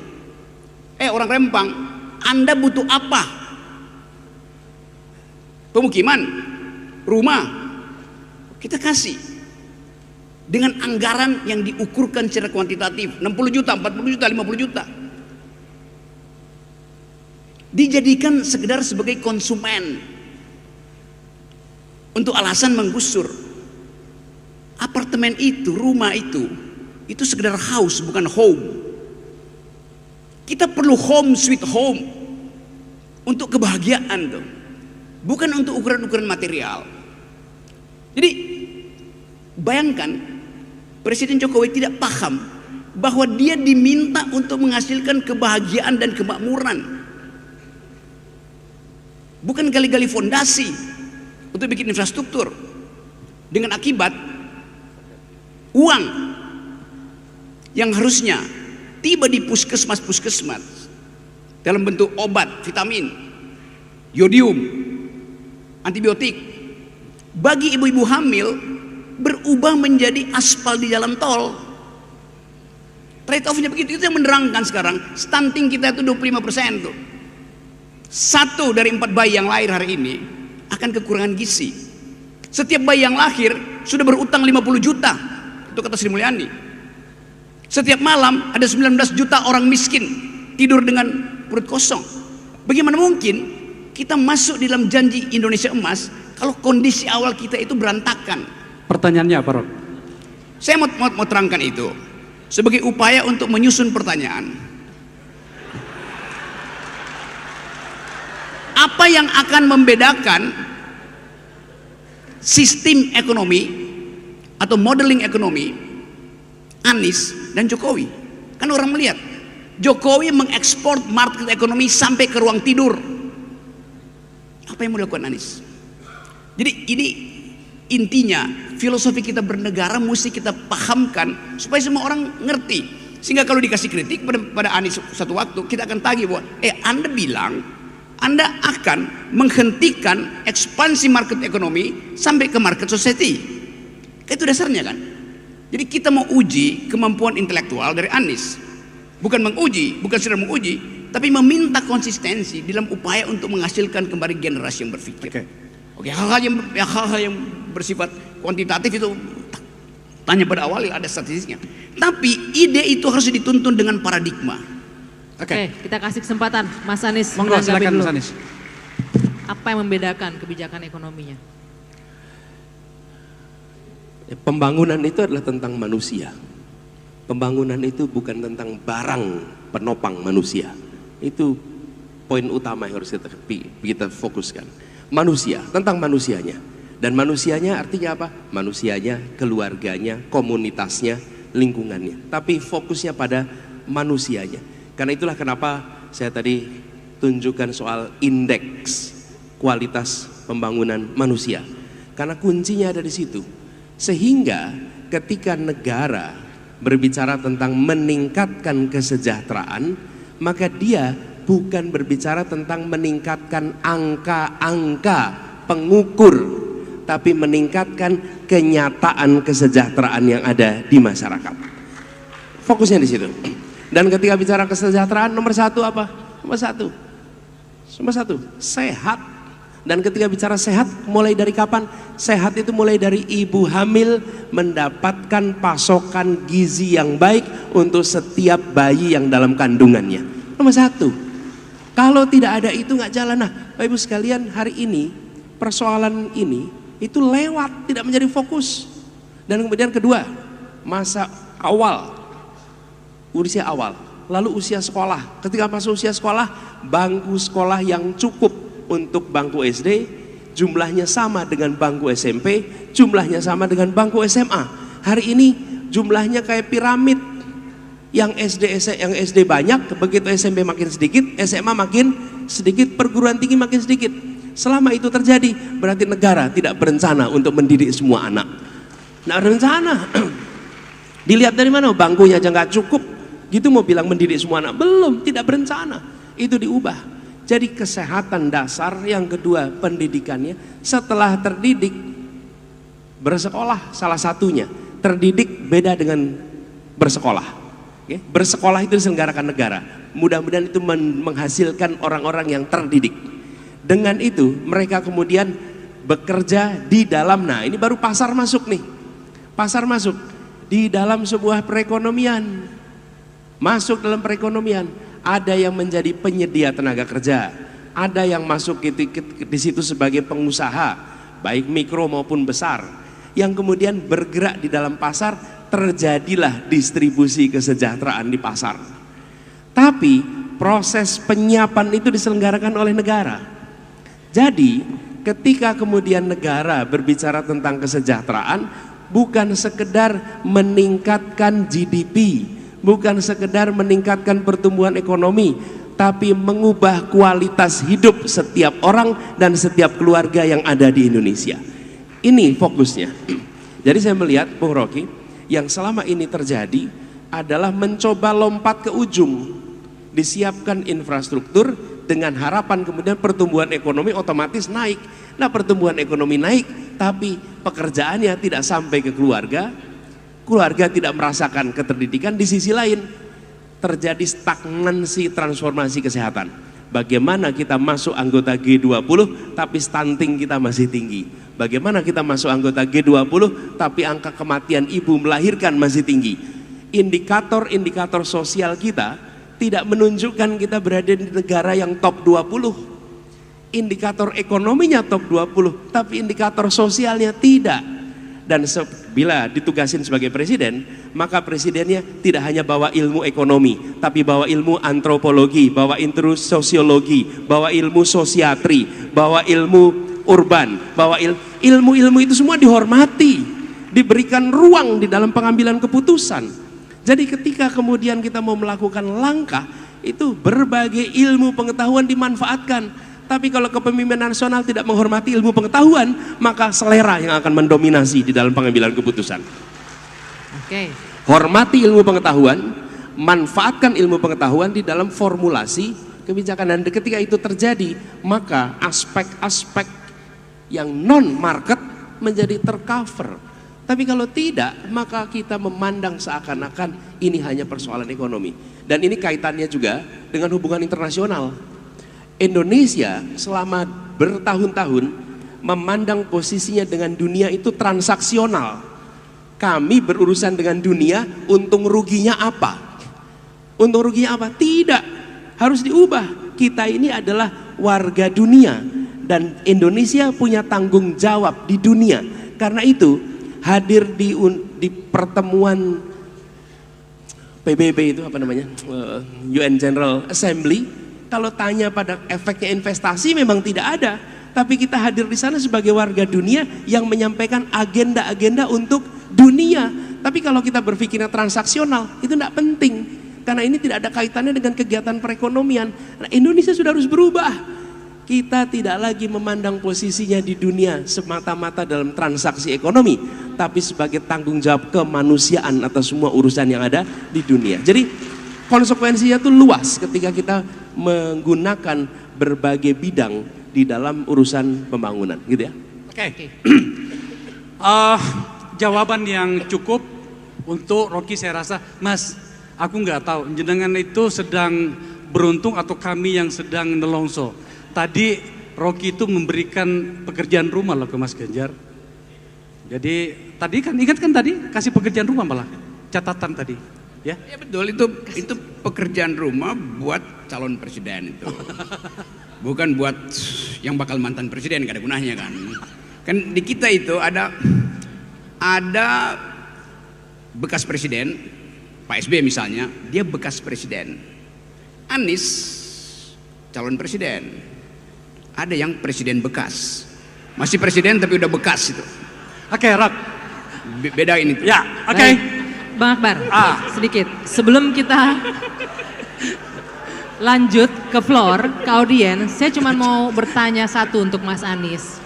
A: orang Rempang, Anda butuh apa? Pemukiman, rumah, kita kasih dengan anggaran yang diukurkan secara kuantitatif, 60 juta, 40 juta, 50 juta. Dijadikan sekedar sebagai konsumen untuk alasan menggusur. Apartemen itu, rumah itu sekedar house, bukan home. Kita perlu home sweet home untuk kebahagiaan tuh, bukan untuk ukuran-ukuran material. Jadi bayangkan Presiden Jokowi tidak paham bahwa dia diminta untuk menghasilkan kebahagiaan dan kemakmuran, bukan gali-gali fondasi untuk bikin infrastruktur, dengan akibat uang yang harusnya tiba di puskesmas dalam bentuk obat, vitamin, yodium, antibiotik, bagi ibu-ibu hamil berubah menjadi aspal di jalan tol. Trade off-nya begitu. Itu yang menerangkan sekarang stunting kita itu 25% tuh. 1 dari 4 bayi yang lahir hari ini akan kekurangan gizi. Setiap bayi yang lahir sudah berutang 50 juta. Itu kata Sri Mulyani. Setiap malam ada 19 juta orang miskin tidur dengan perut kosong. Bagaimana mungkin kita masuk di dalam janji Indonesia Emas Kalau kondisi awal kita itu berantakan.
D: Pertanyaannya apa, Rob?
A: Saya mau terangkan itu sebagai upaya untuk menyusun pertanyaan. Apa yang akan membedakan sistem ekonomi atau modeling ekonomi Anies dan Jokowi? Kan orang melihat Jokowi mengekspor market ekonomi sampai ke ruang tidur. Apa yang mau dilakukan Anies? Jadi ini intinya filosofi kita bernegara mesti kita pahamkan supaya semua orang ngerti. Sehingga kalau dikasih kritik pada Anies satu waktu, kita akan tagih bahwa Anda bilang Anda akan menghentikan ekspansi market ekonomi sampai ke market society. Itu dasarnya kan. Jadi kita mau uji kemampuan intelektual dari Anies. Bukan menguji, bukan sekedar menguji, tapi meminta konsistensi dalam upaya untuk menghasilkan kembali generasi yang berpikir. Oke, hal-hal yang bersifat kuantitatif itu tanya pada awal ada statistiknya. Tapi ide itu harus dituntun dengan paradigma.
C: Oke, kita kasih kesempatan Mas Anies.
D: Monggo, silakan Mas Anies.
C: Apa yang membedakan kebijakan ekonominya?
B: Pembangunan itu adalah tentang manusia. Pembangunan itu bukan tentang barang penopang manusia. Itu poin utama yang harus kita fokuskan. Manusia, tentang manusianya. Dan manusianya artinya apa? Manusianya, keluarganya, komunitasnya, lingkungannya. Tapi fokusnya pada manusianya. Karena itulah kenapa saya tadi tunjukkan soal indeks kualitas pembangunan manusia. Karena kuncinya ada di situ. Sehingga ketika negara berbicara tentang meningkatkan kesejahteraan, maka dia bukan berbicara tentang meningkatkan angka-angka pengukur, tapi meningkatkan kenyataan kesejahteraan yang ada di masyarakat. Fokusnya di situ. Dan ketika bicara kesejahteraan, nomor satu apa? Nomor satu, sehat. Dan ketika bicara sehat, mulai dari kapan? Sehat itu mulai dari ibu hamil mendapatkan pasokan gizi yang baik untuk setiap bayi yang dalam kandungannya. Nomor satu. Kalau tidak ada itu nggak jalan. Nah, Bapak Ibu sekalian, hari ini persoalan ini itu lewat, tidak menjadi fokus. Dan kemudian kedua, masa awal, usia awal, lalu usia sekolah. Ketika masuk usia sekolah, bangku sekolah yang cukup untuk bangku SD jumlahnya sama dengan bangku SMP, jumlahnya sama dengan bangku SMA. Hari ini jumlahnya kayak piramid. Yang SD banyak, begitu SMP makin sedikit, SMA makin sedikit, perguruan tinggi makin sedikit. Selama itu terjadi, berarti negara tidak berencana untuk mendidik semua anak. Nggak berencana. Dilihat dari mana? Bangkunya aja nggak cukup. Gitu mau bilang mendidik semua anak? Belum, tidak berencana. Itu diubah. Jadi kesehatan dasar, yang kedua pendidikannya. Setelah terdidik, bersekolah salah satunya. Terdidik beda dengan bersekolah. Bersekolah itu diselenggarakan negara. Mudah-mudahan itu menghasilkan orang-orang yang terdidik. Dengan itu mereka kemudian bekerja di dalam, nah ini baru pasar masuk nih. Pasar masuk di dalam sebuah perekonomian. Masuk dalam perekonomian, ada yang menjadi penyedia tenaga kerja, ada yang masuk di situ sebagai pengusaha, baik mikro maupun besar, yang kemudian bergerak di dalam pasar, terjadilah distribusi kesejahteraan di pasar. Tapi proses penyiapan itu diselenggarakan oleh negara. Jadi ketika kemudian negara berbicara tentang kesejahteraan, bukan sekedar meningkatkan GDP, bukan sekedar meningkatkan pertumbuhan ekonomi, tapi mengubah kualitas hidup setiap orang dan setiap keluarga yang ada di Indonesia. Ini fokusnya. Jadi saya melihat, Bung Rocky, yang selama ini terjadi adalah mencoba lompat ke ujung. Disiapkan infrastruktur dengan harapan kemudian pertumbuhan ekonomi otomatis naik. Nah, pertumbuhan ekonomi naik, tapi pekerjaannya tidak sampai ke keluarga. Keluarga tidak merasakan keterdidikan. Di sisi lain terjadi stagnansi transformasi kesehatan. Bagaimana kita masuk anggota G20 tapi stunting kita masih tinggi. Bagaimana kita masuk anggota G20 tapi angka kematian ibu melahirkan masih tinggi. Indikator-indikator sosial kita tidak menunjukkan kita berada di negara yang top 20. indikator ekonominya top 20, tapi indikator sosialnya tidak. Dan bila ditugasin sebagai presiden, maka presidennya tidak hanya bawa ilmu ekonomi, tapi bawa ilmu antropologi, bawa ilmu sosiologi, bawa ilmu sosiatri, bawa ilmu urban, bawa ilmu-ilmu itu semua dihormati, diberikan ruang di dalam pengambilan keputusan. Jadi ketika kemudian kita mau melakukan langkah, itu berbagai ilmu pengetahuan dimanfaatkan. Tapi kalau kepemimpinan nasional tidak menghormati ilmu pengetahuan, maka selera yang akan mendominasi di dalam pengambilan keputusan.
C: Oke.
B: Hormati ilmu pengetahuan, manfaatkan ilmu pengetahuan di dalam formulasi kebijakan. Dan ketika itu terjadi, maka aspek-aspek yang non-market menjadi tercover. Tapi kalau tidak, maka kita memandang seakan-akan ini hanya persoalan ekonomi. Dan ini kaitannya juga dengan hubungan internasional. Indonesia selama bertahun-tahun memandang posisinya dengan dunia itu transaksional. Kami berurusan dengan dunia, untung ruginya apa? Untung ruginya apa? Tidak, harus diubah. Kita ini adalah warga dunia dan Indonesia punya tanggung jawab di dunia. Karena itu hadir di pertemuan PBB itu apa namanya? UN General Assembly. Kalau tanya pada efeknya investasi memang tidak ada, tapi kita hadir di sana sebagai warga dunia yang menyampaikan agenda-agenda untuk dunia. Tapi kalau kita berpikirnya transaksional, itu tidak penting, karena ini tidak ada kaitannya dengan kegiatan perekonomian. Nah, Indonesia sudah harus berubah. Kita tidak lagi memandang posisinya di dunia semata-mata dalam transaksi ekonomi, tapi sebagai tanggung jawab kemanusiaan atas semua urusan yang ada di dunia. Jadi konsekuensinya itu luas ketika kita menggunakan berbagai bidang di dalam urusan pembangunan, gitu ya.
D: Oke. Jawaban yang cukup untuk Rocky saya rasa, Mas, aku nggak tahu jenengan itu sedang beruntung atau kami yang sedang nelongso. Tadi Rocky itu memberikan pekerjaan rumah loh ke Mas Ganjar. Jadi tadi kan ingat kan tadi kasih pekerjaan rumah malah catatan tadi. Ya
A: betul, itu pekerjaan rumah buat calon presiden itu. Bukan buat yang bakal mantan presiden, gak ada gunanya kan. Kan di kita itu ada bekas presiden, Pak SBY misalnya, dia bekas presiden. Anies calon presiden. Ada yang presiden bekas. Masih presiden tapi udah bekas itu.
D: Oke, Rock.
A: Beda ini tuh.
D: Ya, oke.
C: Bang Akbar, sedikit sebelum kita lanjut ke floor, ke audiens, saya cuma mau bertanya satu untuk Mas Anies.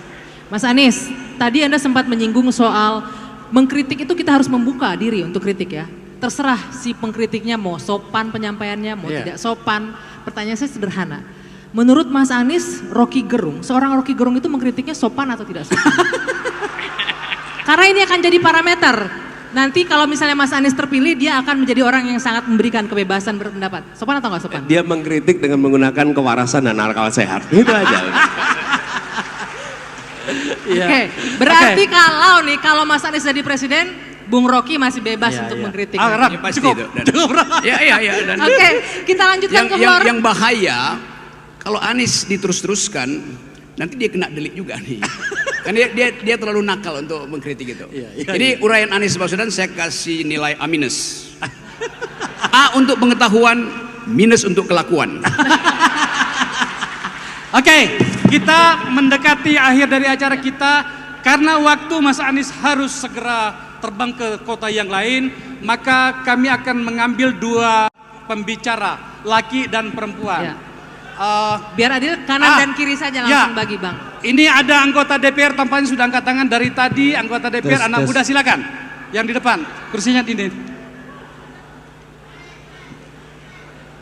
C: Mas Anies, tadi Anda sempat menyinggung soal mengkritik itu kita harus membuka diri untuk kritik ya. Terserah si pengkritiknya mau sopan penyampaiannya, mau tidak sopan. Pertanyaan saya sederhana. Menurut Mas Anies, Rocky Gerung, seorang Rocky Gerung itu mengkritiknya sopan atau tidak sopan? Karena ini akan jadi parameter. Nanti kalau misalnya Mas Anies terpilih, dia akan menjadi orang yang sangat memberikan kebebasan berpendapat. Sopan atau nggak sopan?
B: Dia mengkritik dengan menggunakan kewarasan dan akal sehat. Itu aja.
C: Oke, berarti kalau Mas Anies jadi presiden, Bung Rocky masih bebas untuk mengkritik.
A: Ya, pasti
D: cukup.
A: itu. Iya.
C: Oke, kita lanjutkan ke floor.
A: Yang bahaya kalau Anies diterus-teruskan, nanti dia kena delik juga nih. Kan dia terlalu nakal untuk mengkritik itu. Jadi uraian Anies Baswedan saya kasih nilai A-. A untuk pengetahuan, minus untuk kelakuan.
D: Oke, kita mendekati akhir dari acara kita. Karena waktu Mas Anies harus segera terbang ke kota yang lain, maka kami akan mengambil dua pembicara, laki dan perempuan.
C: Ya. Biar adil, kanan dan kiri saja langsung bagi Bang.
D: Ini ada anggota DPR tampaknya sudah angkat tangan dari tadi. Anggota DPR anak muda silakan. Yang di depan, kursinya ini.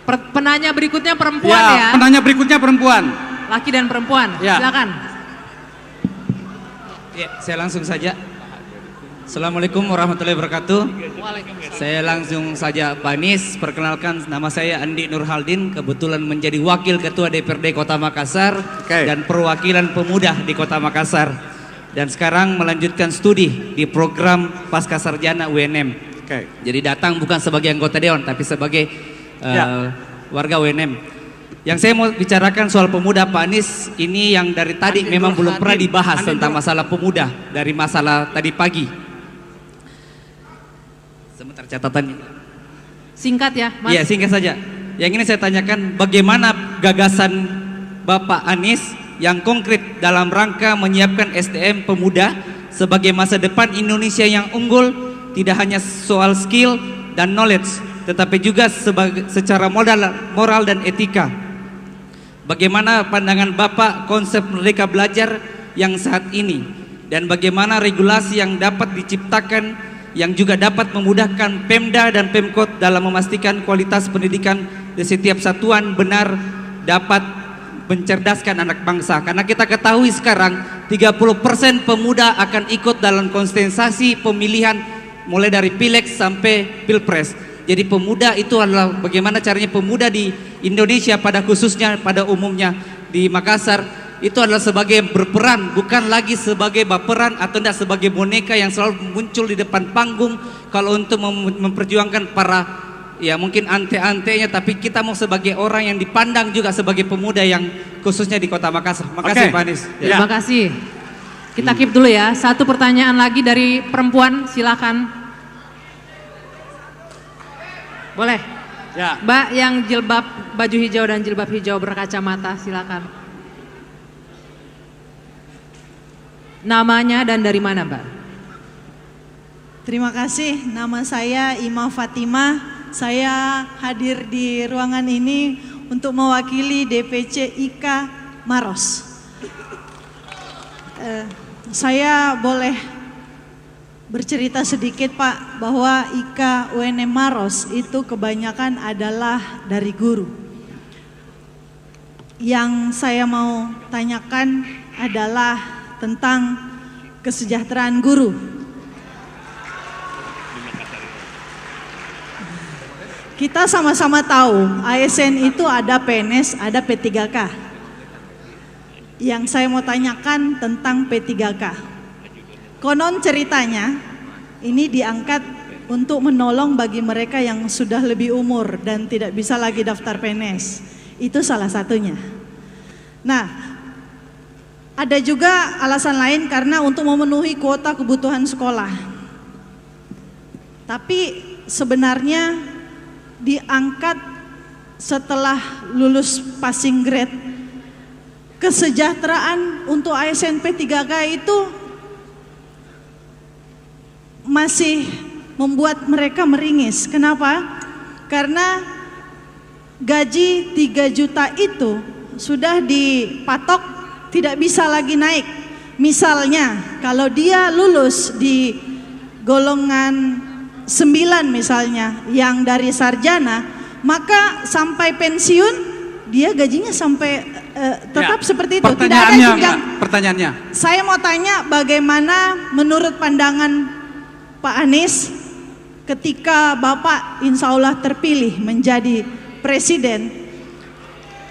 C: Penanya berikutnya perempuan ya.
D: Penanya berikutnya perempuan.
C: Laki dan perempuan, silakan.
G: Ya, saya langsung saja. Assalamualaikum warahmatullahi wabarakatuh. Saya langsung saja Pak Anies, perkenalkan nama saya Andi Nurhaldin, kebetulan menjadi Wakil Ketua DPRD Kota Makassar dan perwakilan pemuda di Kota Makassar. Dan sekarang melanjutkan studi di program Pascasarjana UNM. Jadi datang bukan sebagai anggota Dewan tapi sebagai warga UNM. Yang saya mau bicarakan soal pemuda, Pak Anies, ini yang dari tadi
A: Andi
G: memang
A: Nur
G: belum pernah
A: Hadi.
G: dibahas
A: Andi
G: tentang
A: Nur.
G: masalah pemuda dari masalah tadi pagi. Sebentar catatannya.
C: Singkat ya, Mas.
G: Iya, singkat saja. Yang ini saya tanyakan, bagaimana gagasan Bapak Anies yang konkret dalam rangka menyiapkan SDM pemuda sebagai masa depan Indonesia yang unggul, tidak hanya soal skill dan knowledge, tetapi juga secara moral dan etika. Bagaimana pandangan Bapak konsep Merdeka Belajar yang saat ini, dan bagaimana regulasi yang dapat diciptakan yang juga dapat memudahkan Pemda dan Pemkot dalam memastikan kualitas pendidikan di setiap satuan benar dapat mencerdaskan anak bangsa. Karena kita ketahui sekarang 30% pemuda akan ikut dalam kontestasi pemilihan mulai dari Pileg sampai Pilpres. Jadi pemuda itu adalah bagaimana caranya pemuda di Indonesia pada khususnya pada umumnya di Makassar itu adalah sebagai berperan, bukan lagi sebagai baperan atau tidak sebagai boneka yang selalu muncul di depan panggung kalau untuk memperjuangkan para ya mungkin ante-antenya, tapi kita mau sebagai orang yang dipandang juga sebagai pemuda yang khususnya di Kota Makassar. Makasih Pak Anies.
C: Terima kasih. Kita keep dulu ya. Satu pertanyaan lagi dari perempuan, silakan. Boleh.
D: Ya.
C: Mbak yang jilbab baju hijau dan jilbab hijau berkacamata, silakan. Namanya dan dari mana, Mbak?
H: Terima kasih, nama saya Ima Fatimah. Saya hadir di ruangan ini untuk mewakili DPC IKA Maros. Saya boleh bercerita sedikit Pak, bahwa IKA UNM Maros itu kebanyakan adalah dari guru. Yang saya mau tanyakan adalah tentang kesejahteraan guru. Kita sama-sama tahu ASN itu ada PNS, ada P3K. Yang saya mau tanyakan tentang P3K. Konon ceritanya ini diangkat untuk menolong bagi mereka yang sudah lebih umur dan tidak bisa lagi daftar PNS. Itu salah satunya. Nah, ada juga alasan lain karena untuk memenuhi kuota kebutuhan sekolah. Tapi sebenarnya diangkat setelah lulus passing grade. Kesejahteraan untuk ASN P3K itu masih membuat mereka meringis. Kenapa? Karena gaji 3 juta itu sudah dipatok tidak bisa lagi naik. Misalnya kalau dia lulus di golongan 9 misalnya yang dari sarjana, maka sampai pensiun dia gajinya sampai tetap seperti itu. Tidak ada jenjang.
D: Pertanyaannya.
H: Saya mau tanya bagaimana menurut pandangan Pak Anies ketika Bapak insya Allah terpilih menjadi presiden,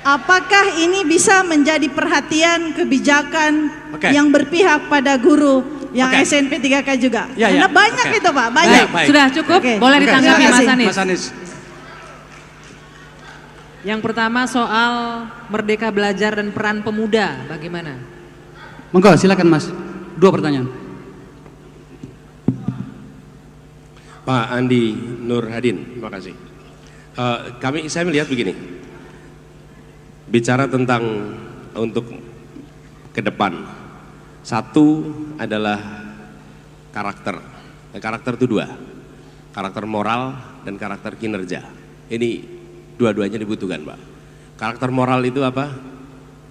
H: apakah ini bisa menjadi perhatian kebijakan yang berpihak pada guru yang SNP 3K juga? Karena banyak itu Pak, banyak.
C: Baik. Sudah cukup, boleh ditanggapi Mas Anies.
D: Mas Anies.
C: Yang pertama soal Merdeka Belajar dan peran pemuda, bagaimana?
D: Monggo silakan Mas. 2 pertanyaan.
B: Pak Andi Nur Hadin, terima kasih. Saya melihat begini, bicara tentang untuk ke depan, satu adalah karakter. Karakter itu 2, karakter moral dan karakter kinerja. Ini dua-duanya dibutuhkan Pak. Karakter moral itu apa?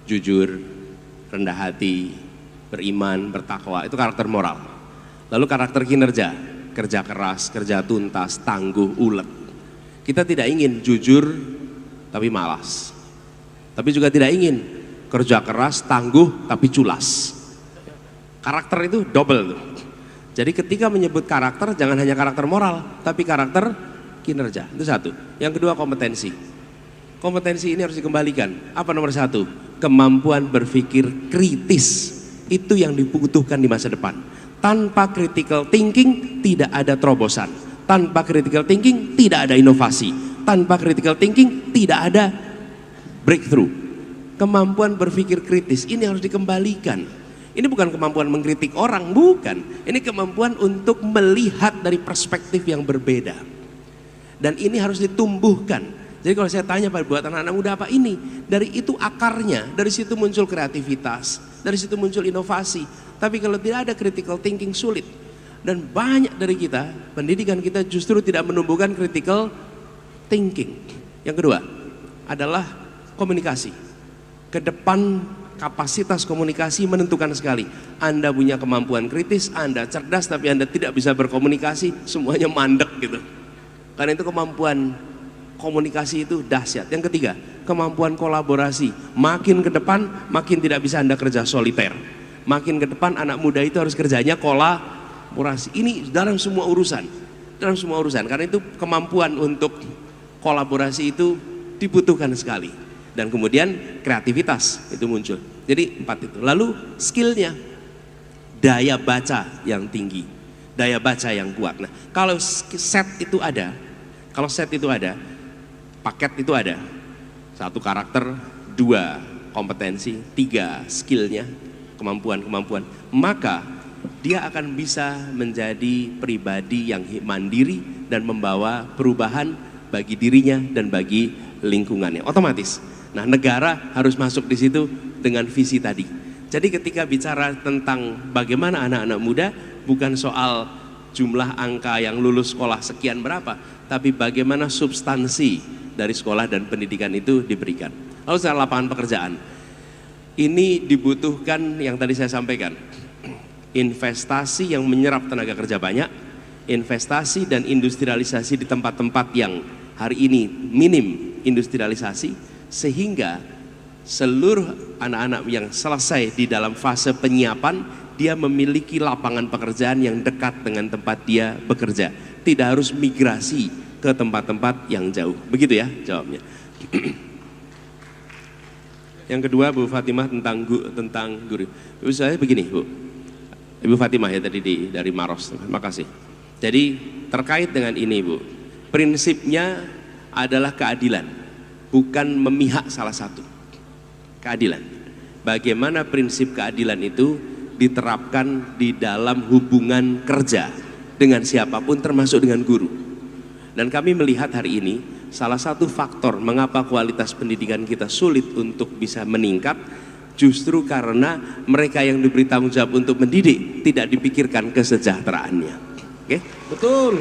B: Jujur, rendah hati, beriman, bertakwa, itu karakter moral. Lalu karakter kinerja, kerja keras, kerja tuntas, tangguh, ulet. Kita tidak ingin jujur tapi malas. Tapi juga tidak ingin kerja keras, tangguh tapi culas. Karakter itu double tuh. Jadi ketika menyebut karakter jangan hanya karakter moral, tapi karakter kinerja. Itu satu. Yang kedua kompetensi. Kompetensi ini harus dikembalikan. Apa nomor 1? Kemampuan berpikir kritis. Itu yang dibutuhkan di masa depan. Tanpa critical thinking tidak ada terobosan. Tanpa critical thinking tidak ada inovasi. Tanpa critical thinking tidak ada breakthrough. Kemampuan berpikir kritis ini harus dikembalikan. Ini bukan kemampuan mengkritik orang, bukan. Ini kemampuan untuk melihat dari perspektif yang berbeda. Dan ini harus ditumbuhkan. Jadi kalau saya tanya buat anak-anak muda apa ini? Dari itu akarnya, dari situ muncul kreativitas, dari situ muncul inovasi. Tapi kalau tidak ada critical thinking sulit. Dan banyak dari kita, pendidikan kita justru tidak menumbuhkan critical thinking. Yang kedua adalah komunikasi. Ke depan kapasitas komunikasi menentukan sekali. Anda punya kemampuan kritis, Anda cerdas tapi Anda tidak bisa berkomunikasi, semuanya mandek gitu. Karena itu kemampuan komunikasi itu dahsyat. Yang ketiga, kemampuan kolaborasi. Makin ke depan, makin tidak bisa Anda kerja soliter. Makin ke depan anak muda itu harus kerjanya kolaborasi. Ini dalam semua urusan. Dalam semua urusan. Karena itu kemampuan untuk kolaborasi itu dibutuhkan sekali. Dan kemudian kreativitas itu muncul. Jadi 4 itu. Lalu skillnya, daya baca yang tinggi, daya baca yang kuat. Nah, kalau set itu ada, paket itu ada, 1 karakter, 2 kompetensi, 3 skillnya, kemampuan, maka dia akan bisa menjadi pribadi yang mandiri dan membawa perubahan bagi dirinya dan bagi lingkungannya. Otomatis. Nah, negara harus masuk di situ dengan visi tadi. Jadi ketika bicara tentang bagaimana anak-anak muda, bukan soal jumlah angka yang lulus sekolah sekian berapa, tapi bagaimana substansi dari sekolah dan pendidikan itu diberikan. Lalu secara lapangan pekerjaan, ini dibutuhkan yang tadi saya sampaikan, investasi yang menyerap tenaga kerja banyak, investasi dan industrialisasi di tempat-tempat yang hari ini minim industrialisasi, sehingga seluruh anak-anak yang selesai di dalam fase penyiapan, dia memiliki lapangan pekerjaan yang dekat dengan tempat dia bekerja, tidak harus migrasi ke tempat-tempat yang jauh. Begitu ya jawabnya. Yang kedua, Bu Fatimah, tentang guru. Ibu saya begini, Bu. Ibu Fatimah ya tadi dari Maros. Terima kasih. Jadi terkait dengan ini, Bu, prinsipnya adalah keadilan. Bukan memihak salah satu. Keadilan. Bagaimana prinsip keadilan itu diterapkan di dalam hubungan kerja dengan siapapun termasuk dengan guru. Dan kami melihat hari ini salah satu faktor mengapa kualitas pendidikan kita sulit untuk bisa meningkat justru karena mereka yang diberi tanggung jawab untuk mendidik tidak dipikirkan kesejahteraannya. Oke? Betul.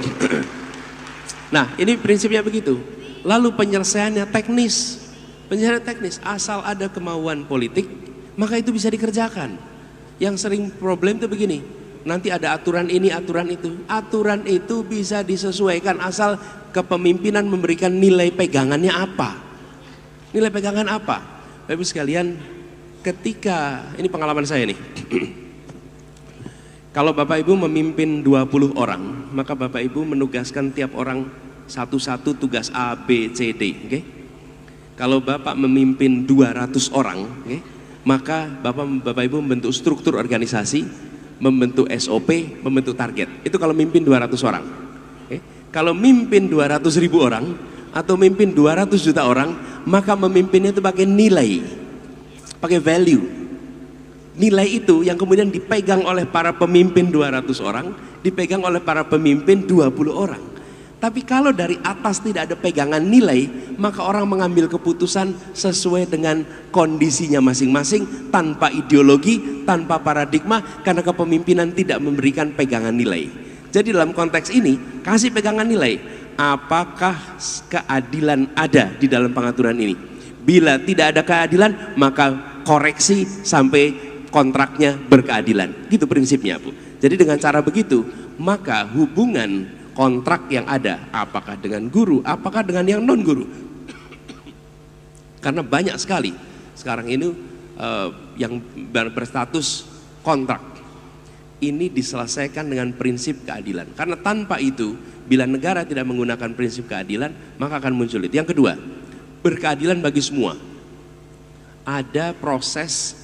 B: Nah, ini prinsipnya begitu. Lalu penyelesaiannya teknis, asal ada kemauan politik, maka itu bisa dikerjakan. Yang sering problem itu begini, nanti ada aturan ini, aturan itu bisa disesuaikan asal kepemimpinan memberikan nilai pegangannya apa. Nilai pegangan apa? Bapak Ibu sekalian, ketika, ini pengalaman saya nih, kalau Bapak Ibu memimpin 20 orang, maka Bapak Ibu menugaskan tiap orang satu-satu tugas A, B, C, D. Okay? Kalau Bapak memimpin 200 orang, okay, maka Bapak Ibu membentuk struktur organisasi, membentuk SOP, membentuk target. Itu kalau mimpin 200 orang. Okay? Kalau mimpin 200.000 orang atau mimpin 200 juta orang, maka memimpinnya itu pakai nilai, pakai value. Nilai itu yang kemudian dipegang oleh para pemimpin 200 orang, dipegang oleh para pemimpin 20 orang. Tapi kalau dari atas tidak ada pegangan nilai, maka orang mengambil keputusan sesuai dengan kondisinya masing-masing, tanpa ideologi, tanpa paradigma, karena kepemimpinan tidak memberikan pegangan nilai. Jadi dalam konteks ini, kasih pegangan nilai. Apakah keadilan ada di dalam pengaturan ini? Bila tidak ada keadilan, maka koreksi sampai kontraknya berkeadilan. Gitu prinsipnya, Bu. Jadi dengan cara begitu, maka hubungan kontrak yang ada, apakah dengan guru, apakah dengan yang non guru, karena banyak sekali sekarang ini yang berstatus kontrak ini diselesaikan dengan prinsip keadilan. Karena tanpa itu, bila negara tidak menggunakan prinsip keadilan, maka akan muncul itu. Yang kedua, berkeadilan bagi semua. Ada proses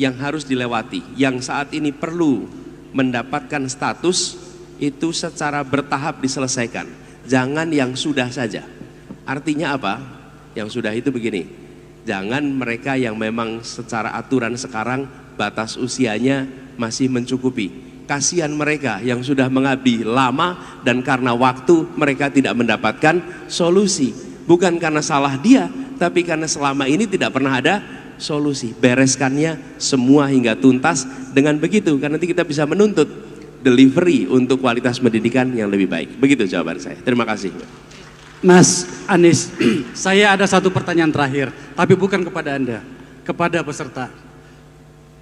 B: yang harus dilewati, yang saat ini perlu mendapatkan status itu secara bertahap diselesaikan. Jangan yang sudah saja. Artinya apa? Yang sudah itu begini. Jangan mereka yang memang secara aturan sekarang batas usianya masih mencukupi. Kasihan mereka yang sudah mengabdi lama dan karena waktu mereka tidak mendapatkan solusi. Bukan karena salah dia, tapi karena selama ini tidak pernah ada solusi. Bereskannya semua hingga tuntas, dengan begitu kan nanti kita bisa menuntut delivery untuk kualitas pendidikan yang lebih baik. Begitu jawaban saya. Terima kasih.
D: Mas Anies, saya ada satu pertanyaan terakhir, tapi bukan kepada Anda, kepada peserta.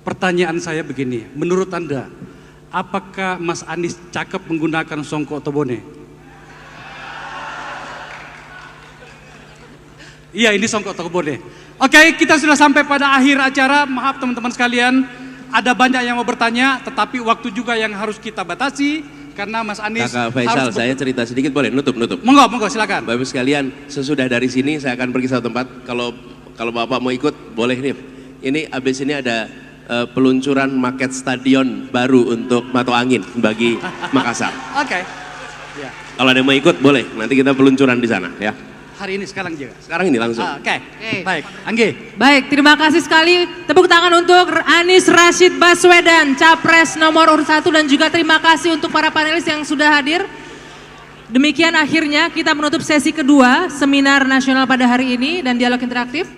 D: Pertanyaan saya begini, menurut Anda, apakah Mas Anies cakep menggunakan songkok tobone? Iya, ini songkok tobone. Oke, kita sudah sampai pada akhir acara. Maaf teman-teman sekalian, ada banyak yang mau bertanya, tetapi waktu juga yang harus kita batasi karena Mas Anies.
B: Kakak Faisal, saya cerita sedikit boleh? Nutup.
D: Monggo, silakan.
B: Bapak sekalian, sesudah dari sini saya akan pergi satu tempat. Kalau Bapak mau ikut, boleh nih. Ini abis ini ada peluncuran maket stadion baru untuk Mato Angin bagi Makassar.
D: Oke. Ya.
B: Kalau ada yang mau ikut, boleh. Nanti kita peluncuran di sana, ya.
D: Hari ini sekarang juga.
B: Sekarang ini langsung.
D: Oke. Baik, Anggi.
C: Baik, terima kasih sekali. Tepuk tangan untuk Anies Rashid Baswedan, Capres nomor urut 1, dan juga terima kasih untuk para panelis yang sudah hadir. Demikian akhirnya kita menutup sesi kedua seminar nasional pada hari ini dan dialog interaktif.